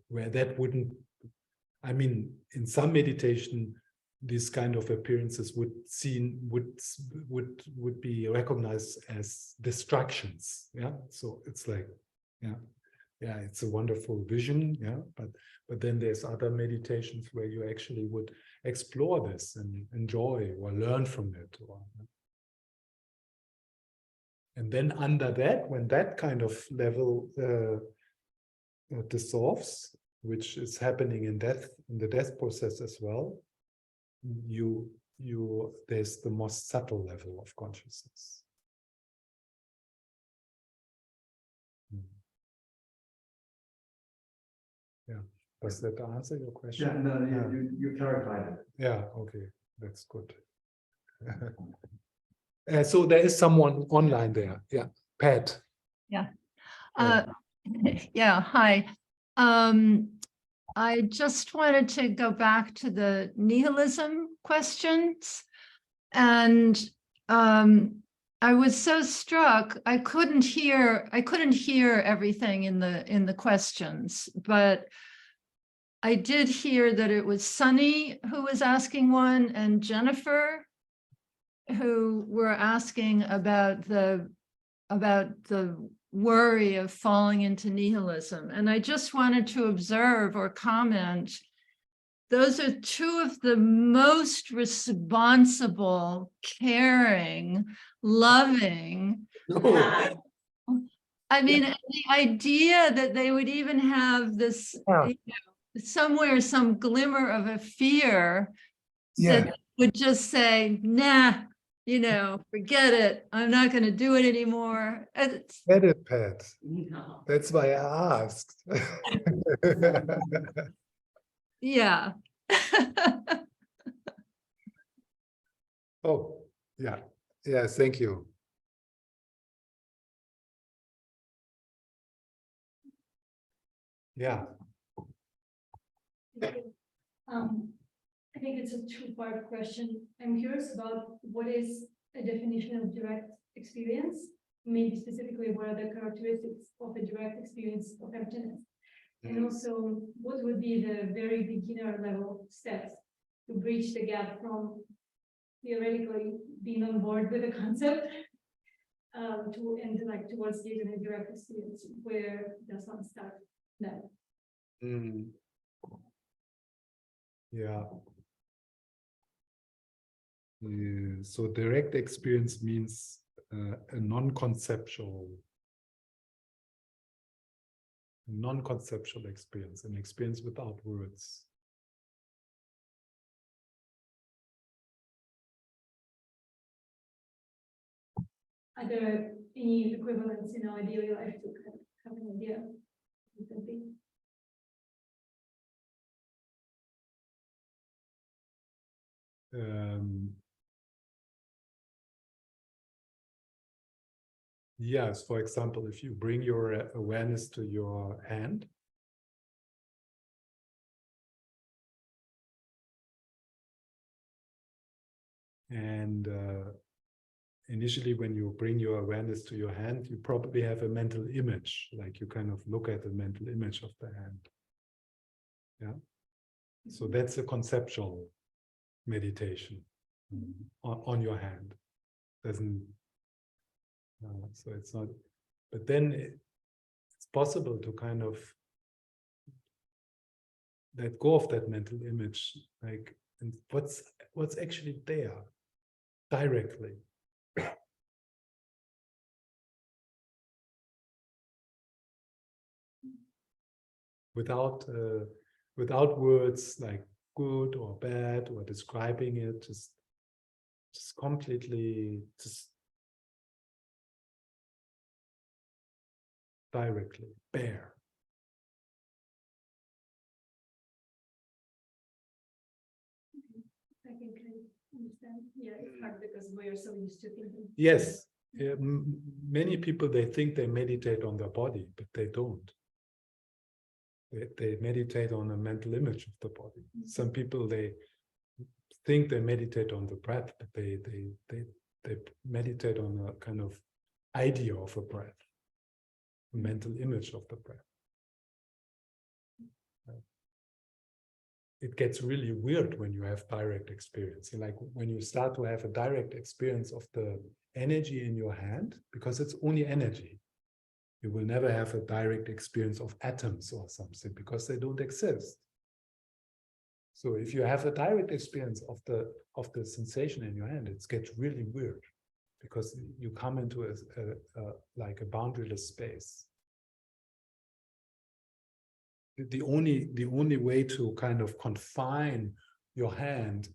where that wouldn't, I mean, in some meditation these kind of appearances would be recognized as distractions. Yeah, so it's like, yeah, it's a wonderful vision. Yeah, but then there's other meditations where you actually would explore this and enjoy or learn from it. And then under that, when that kind of level dissolves, which is happening in the death process as well, there's the most subtle level of consciousness. Yeah. Does that answer your question? Yeah, no, you clarified it. Yeah, okay, that's good. So there is someone online there. Yeah, Pat. Yeah. Yeah. Yeah, hi. I just wanted to go back to the nihilism questions. And I was so struck, I couldn't hear everything in the questions, but I did hear that it was Sunny who was asking one and Jennifer who were asking about the worry of falling into nihilism. And I just wanted to observe or comment, those are two of the most responsible, caring, loving. I mean, the idea that they would even have this, somewhere, some glimmer of a fear that would just say, nah, forget it. I'm not going to do it anymore. Get it, Pat. No. That's why I asked. Yeah. Oh, yeah. Yeah, thank you. Yeah. I think it's a two-part question. I'm curious about what is a definition of direct experience, maybe specifically what are the characteristics of a direct experience of emptiness? And also, what would be the very beginner level steps to bridge the gap from theoretically being on board with the concept towards getting a direct experience? Where does one start then? Yeah. So direct experience means a non-conceptual experience, an experience without words. Are there any equivalents in our daily life to have an idea? Yes, for example, if you bring your awareness to your hand, and initially when you bring your awareness to your hand, you probably have a mental image, like you kind of look at the mental image of the hand. Yeah. So that's a conceptual meditation on your hand. Doesn't so it's not, but then it's possible to kind of let go of that mental image, like, and what's actually there directly. Without without words like good or bad or describing it, just completely, just directly, bare. I think I understand. Yeah, it's hard because we're so used to thinking. Yes, many people, they think they meditate on their body, but they don't. They meditate on a mental image of the body. Some people, they think they meditate on the breath, but they meditate on a kind of idea of a breath, a mental image of the breath. It gets really weird when you have direct experience. Like when you start to have a direct experience of the energy in your hand, because it's only energy. You will never have a direct experience of atoms or something because they don't exist. So if you have a direct experience of the sensation in your hand, it gets really weird because you come into like a boundaryless space. The only way to kind of confine your hand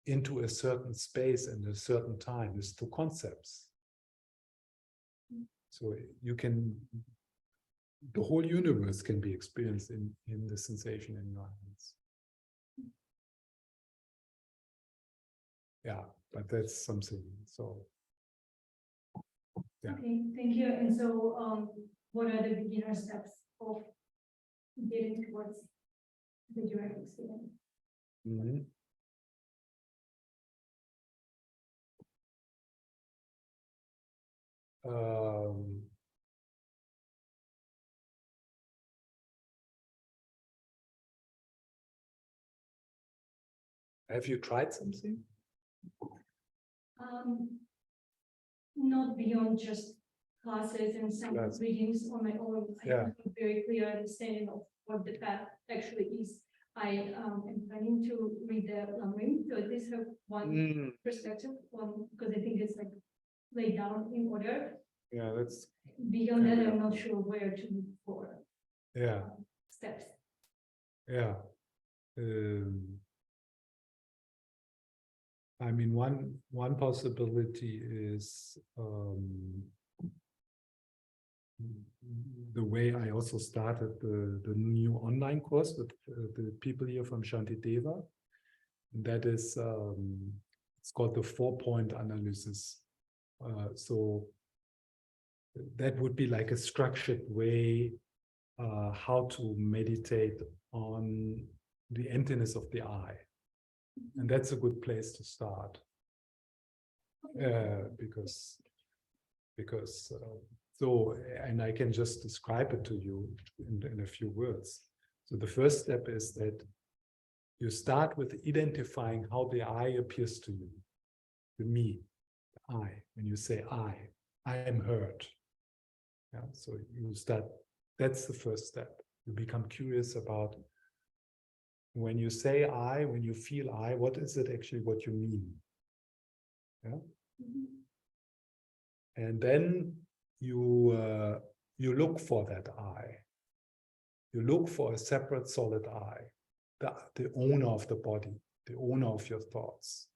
into a certain space and a certain time is through concepts. So you can, the whole universe can be experienced in the sensation in your hands. Yeah, but that's something. So yeah. Okay, thank you. And so, what are the beginner steps of getting towards the direct experience? Mm-hmm. Have you tried something? Not beyond just classes and some Yes. readings on my own. I Yeah. have a very clear understanding of what the path actually is. I am planning to read the Lamrim, so this have one perspective, because I think it's like laid down in order. Yeah, that's Beyond that, I'm not sure where to move for yeah, steps. yeah. I mean, one possibility is the way I also started the new online course with the people here from Shantideva. That is, it's called the 4-point analysis. So that would be like a structured way how to meditate on the emptiness of the I. And that's a good place to start. Because so, and I can just describe it to you in a few words. So the first step is that you start with identifying how the I appears to you, the me, the I. When you say I am hurt. Yeah, so you start, that's the first step. You become curious about when you say I, when you feel I, what is it actually what you mean? Yeah. And then you look for that I. You look for a separate solid I, the owner of the body, the owner of your thoughts.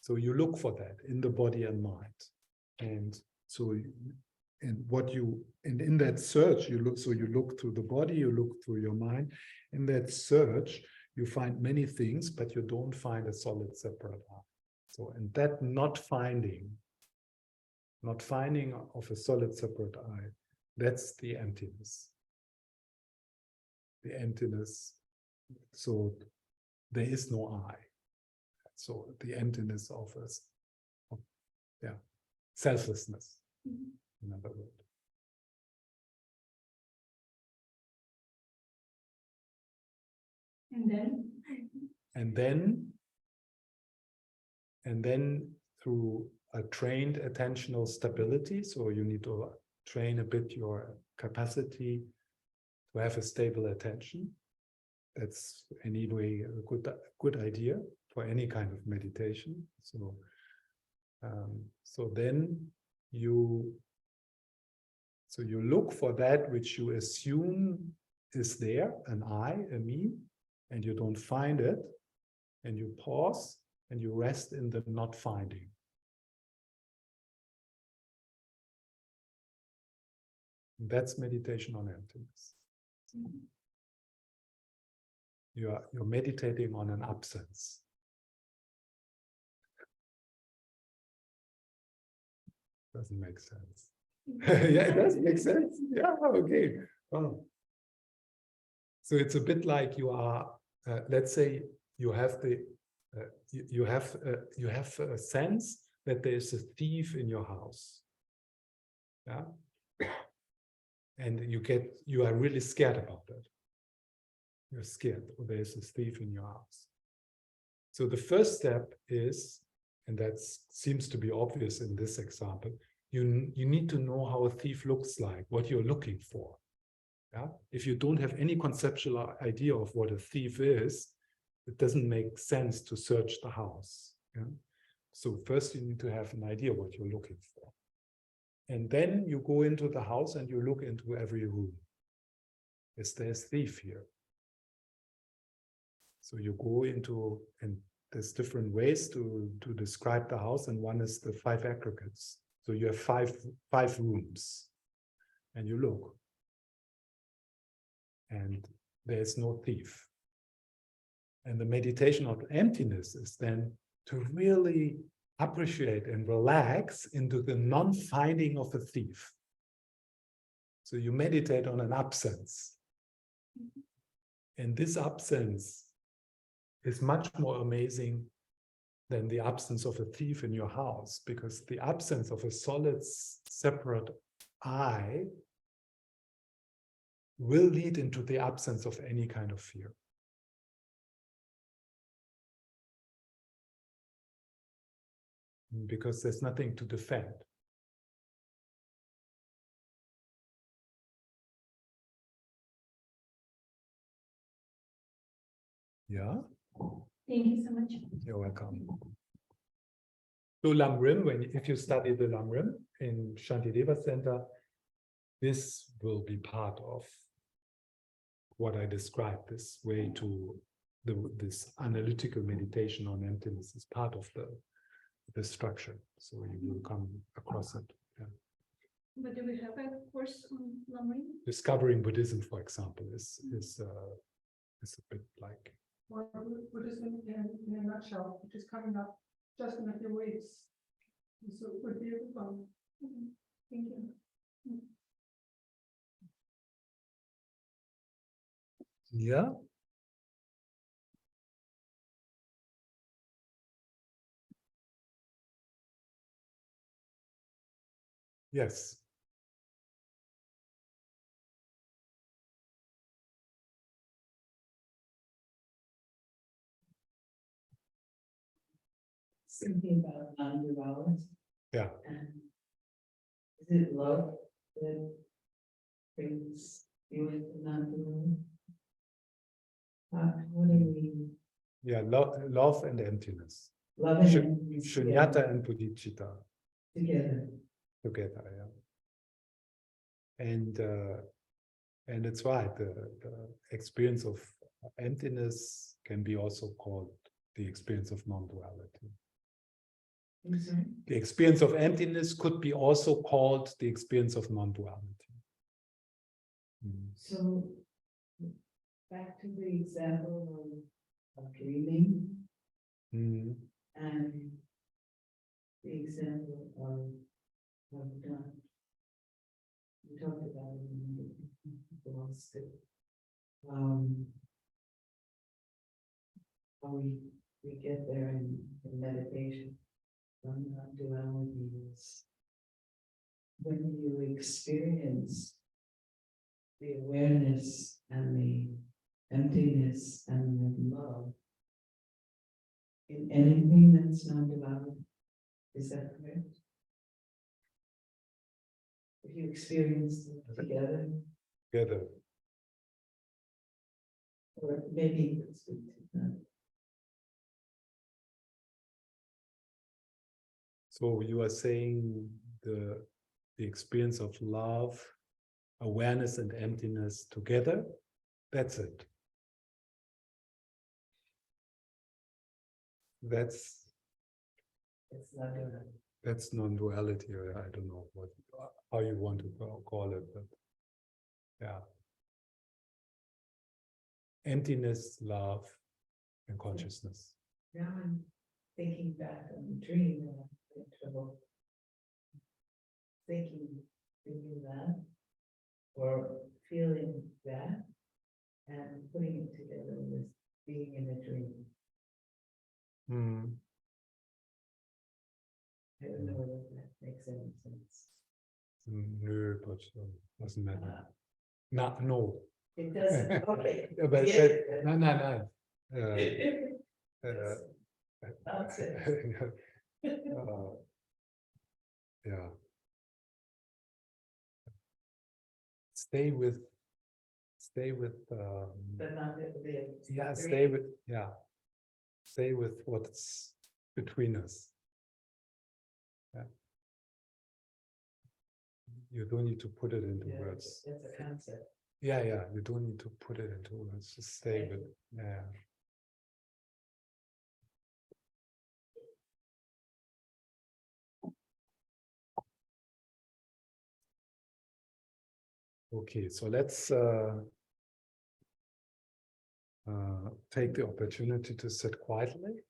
So you look for that in the body and mind. And so and in that search, you look through the body, you look through your mind. In that search, you find many things, but you don't find a solid separate I. So, and that not finding not finding of a solid separate I. That's the emptiness. The emptiness. So there is no I. So the emptiness of us, selflessness, in other words. And then through a trained attentional stability, so you need to train a bit your capacity to have a stable attention. That's anyway a good idea for any kind of meditation. So, so then you look for that which you assume is there, an I, a me, and you don't find it, and you pause and you rest in the not finding. That's meditation on emptiness. You're meditating on an absence. Doesn't make sense. Yeah, it does make sense. Yeah, okay. Oh. So it's a bit like you are, let's say you have you have a sense that there's a thief in your house. Yeah. And you are really scared about it. You're scared, or there's a thief in your house. So the first step is, and that seems to be obvious in this example, you need to know how a thief looks like, what you're looking for. Yeah? If you don't have any conceptual idea of what a thief is, it doesn't make sense to search the house. Yeah? So first you need to have an idea what you're looking for. And then you go into the house and you look into every room. Is there a thief here? So you go into, and there's different ways to describe the house, and one is the 5 aggregates. So you have five rooms, and you look, and there's no thief. And the meditation of emptiness is then to really appreciate and relax into the non-finding of a thief. So you meditate on an absence. And this absence is much more amazing than the absence of a thief in your house, because the absence of a solid, separate I will lead into the absence of any kind of fear. Because there's nothing to defend. Yeah? Thank you so much. You're welcome. So Lamrim, if you study the Lamrim in Shantideva Center, this will be part of what I described, this way to this analytical meditation on emptiness is part of the structure. So you will come across it. Yeah. But do we have a course on Lamrim? Discovering Buddhism, for example, is a bit like. Or Buddhism in a nutshell, which is coming up just in a few weeks. So it would be a good one. Thank you. Yeah. Yes. Thinking about non-duality. Yeah. And is it love that brings you into non-duality? What do we? Yeah, love and emptiness. Love and emptiness Shunyata and Bodhicitta together. together, yeah. And it's right, the experience of emptiness can be also called the experience of non-duality. Exactly. The experience of emptiness could be also called the experience of non-duality. So back to the example of dreaming and the example of We talked about it in the last how we get there in meditation. Non-duality is when you experience the awareness and the emptiness and the love in anything that's non-duality. Is that correct? If you experience them together, or maybe you could speak to that. So you are saying the experience of love, awareness, and emptiness together. That's it. It's not gonna. That's non-duality, or I don't know how you want to call it, but yeah. Emptiness, love, and consciousness. Now I'm thinking back on the dream and I'm in trouble thinking that or feeling that and putting it together with being in a dream. I don't know whether that makes any sense. No, but doesn't matter. No. It doesn't, okay. But no. Nonsense. Yeah. Stay with But not the. yeah, dream. stay with what's between us. Yeah. You don't need to put it into Yeah, words. that's a concept. Yeah, you don't need to put it into words. Just stay with it. Yeah. Okay, so let's take the opportunity to sit quietly.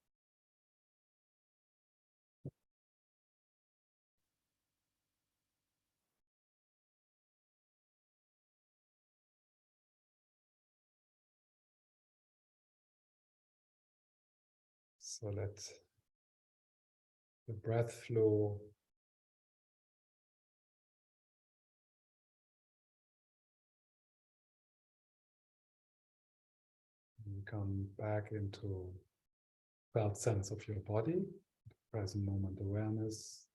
So let the breath flow. And come back into felt sense of your body, present moment awareness.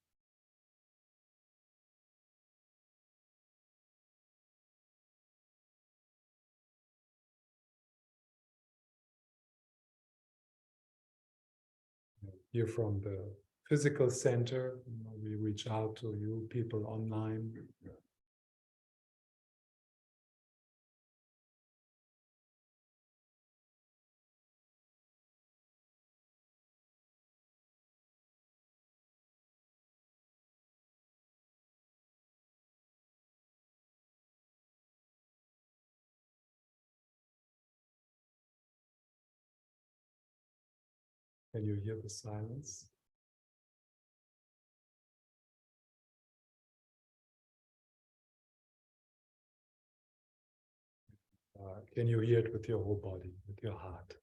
Here from the physical center, we reach out to you people online. Can you hear the silence? Can you hear it with your whole body, with your heart?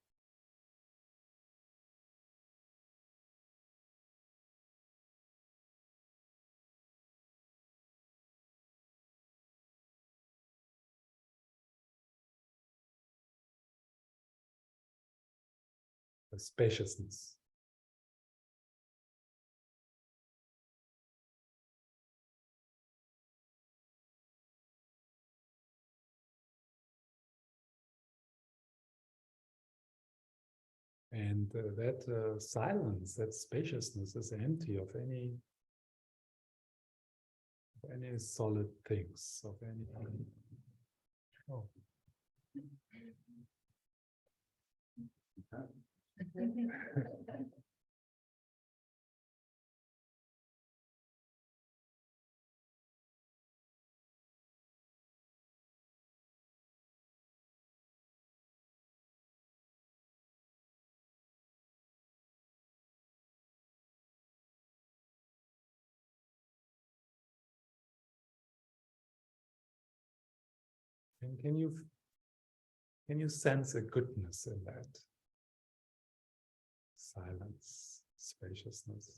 The spaciousness. And that silence, that spaciousness is empty of any solid things, of anything. Oh. And can you sense a goodness in that? Silence, spaciousness.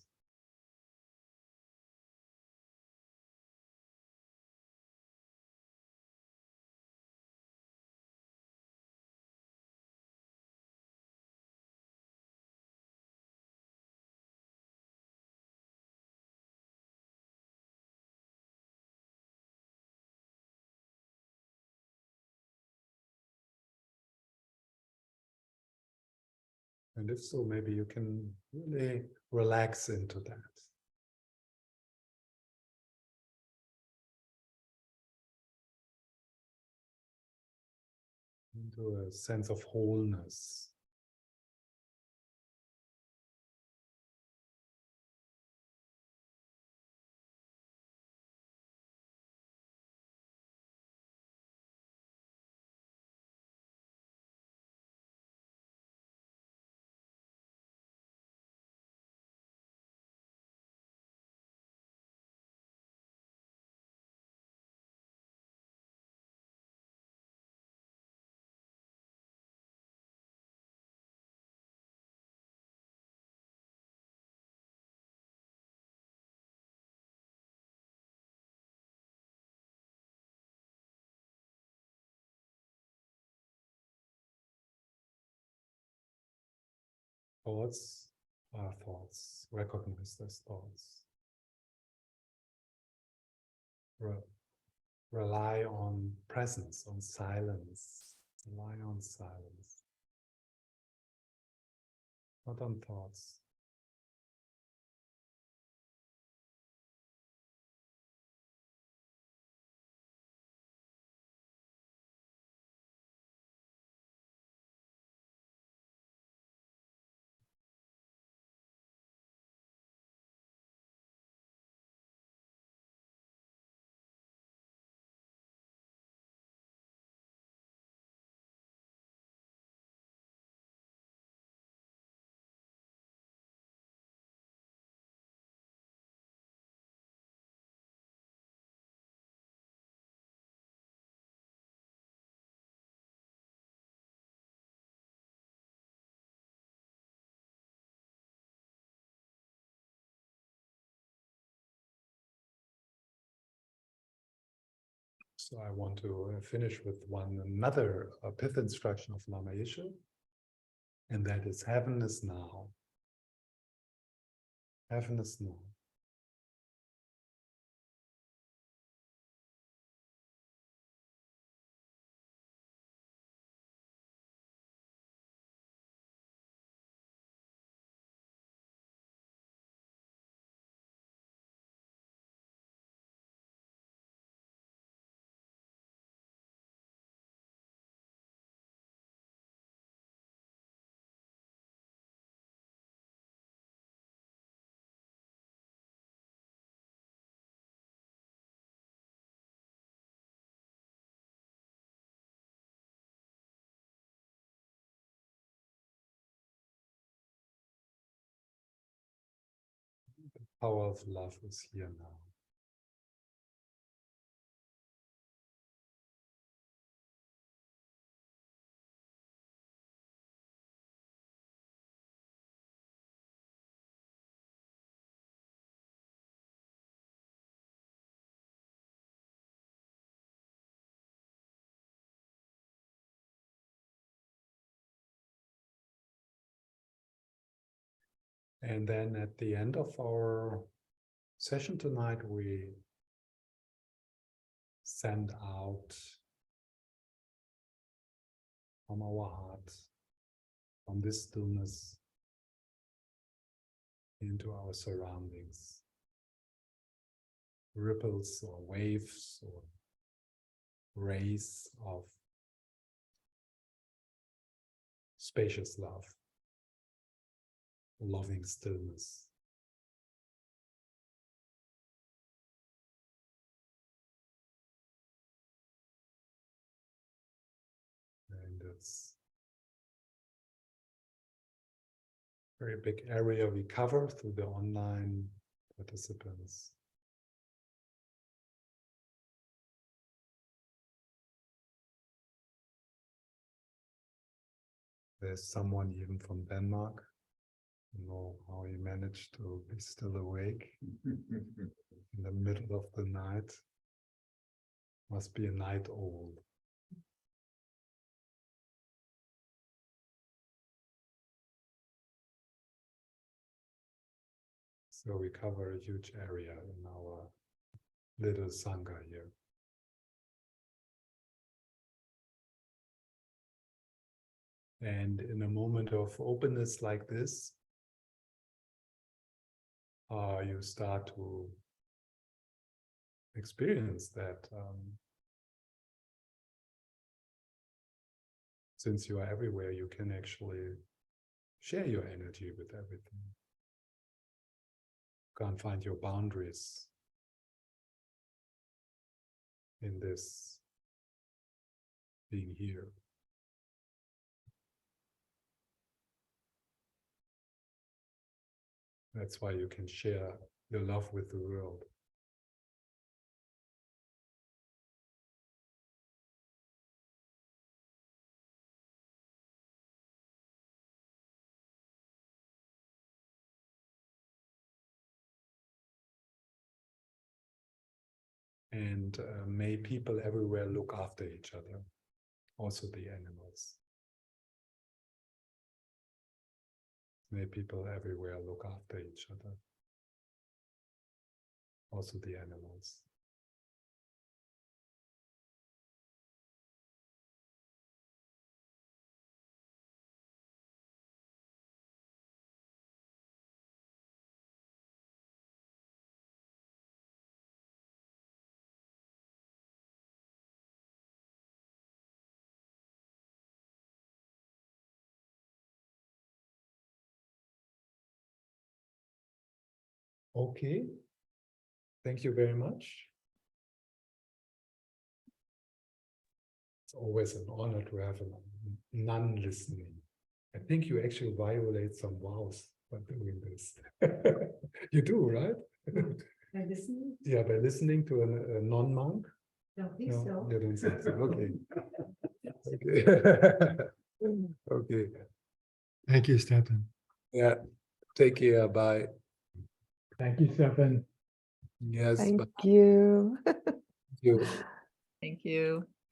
And if so, maybe you can really relax into that. Into a sense of wholeness. Thoughts are thoughts. Recognize those thoughts. Rely on presence, on silence. Rely on silence. Not on thoughts. So I want to finish with another pith instruction of Lama Yeshe, and that is heaven is now. Heaven is now. The power of love is here now. And then at the end of our session tonight, we send out from our heart, from this stillness, into our surroundings. Ripples or waves or rays of spacious love, loving stillness. And it's a very big area we cover through the online participants. there's someone even from Denmark. I don't know how he managed to be still awake in the middle of the night. Must be a night owl. So we cover a huge area in our little Sangha here. And in a moment of openness like this, you start to experience that since you are everywhere, you can actually share your energy with everything. You can't find your boundaries in this being here. That's why you can share your love with the world. And may people everywhere look after each other, also the animals. May people everywhere look after each other, also the animals. Okay, thank you very much. It's always an honor to have a nun listening. I think you actually violate some vows by doing this. You do, right? By listening? Yeah, by listening to a non-monk. Don't think No, so. you don't think so. Okay. Okay. Okay. Thank you, Stephan. Yeah. Take care. Bye. Thank you, Stephan. Yes. Thank bye. you. Thank you. Thank you.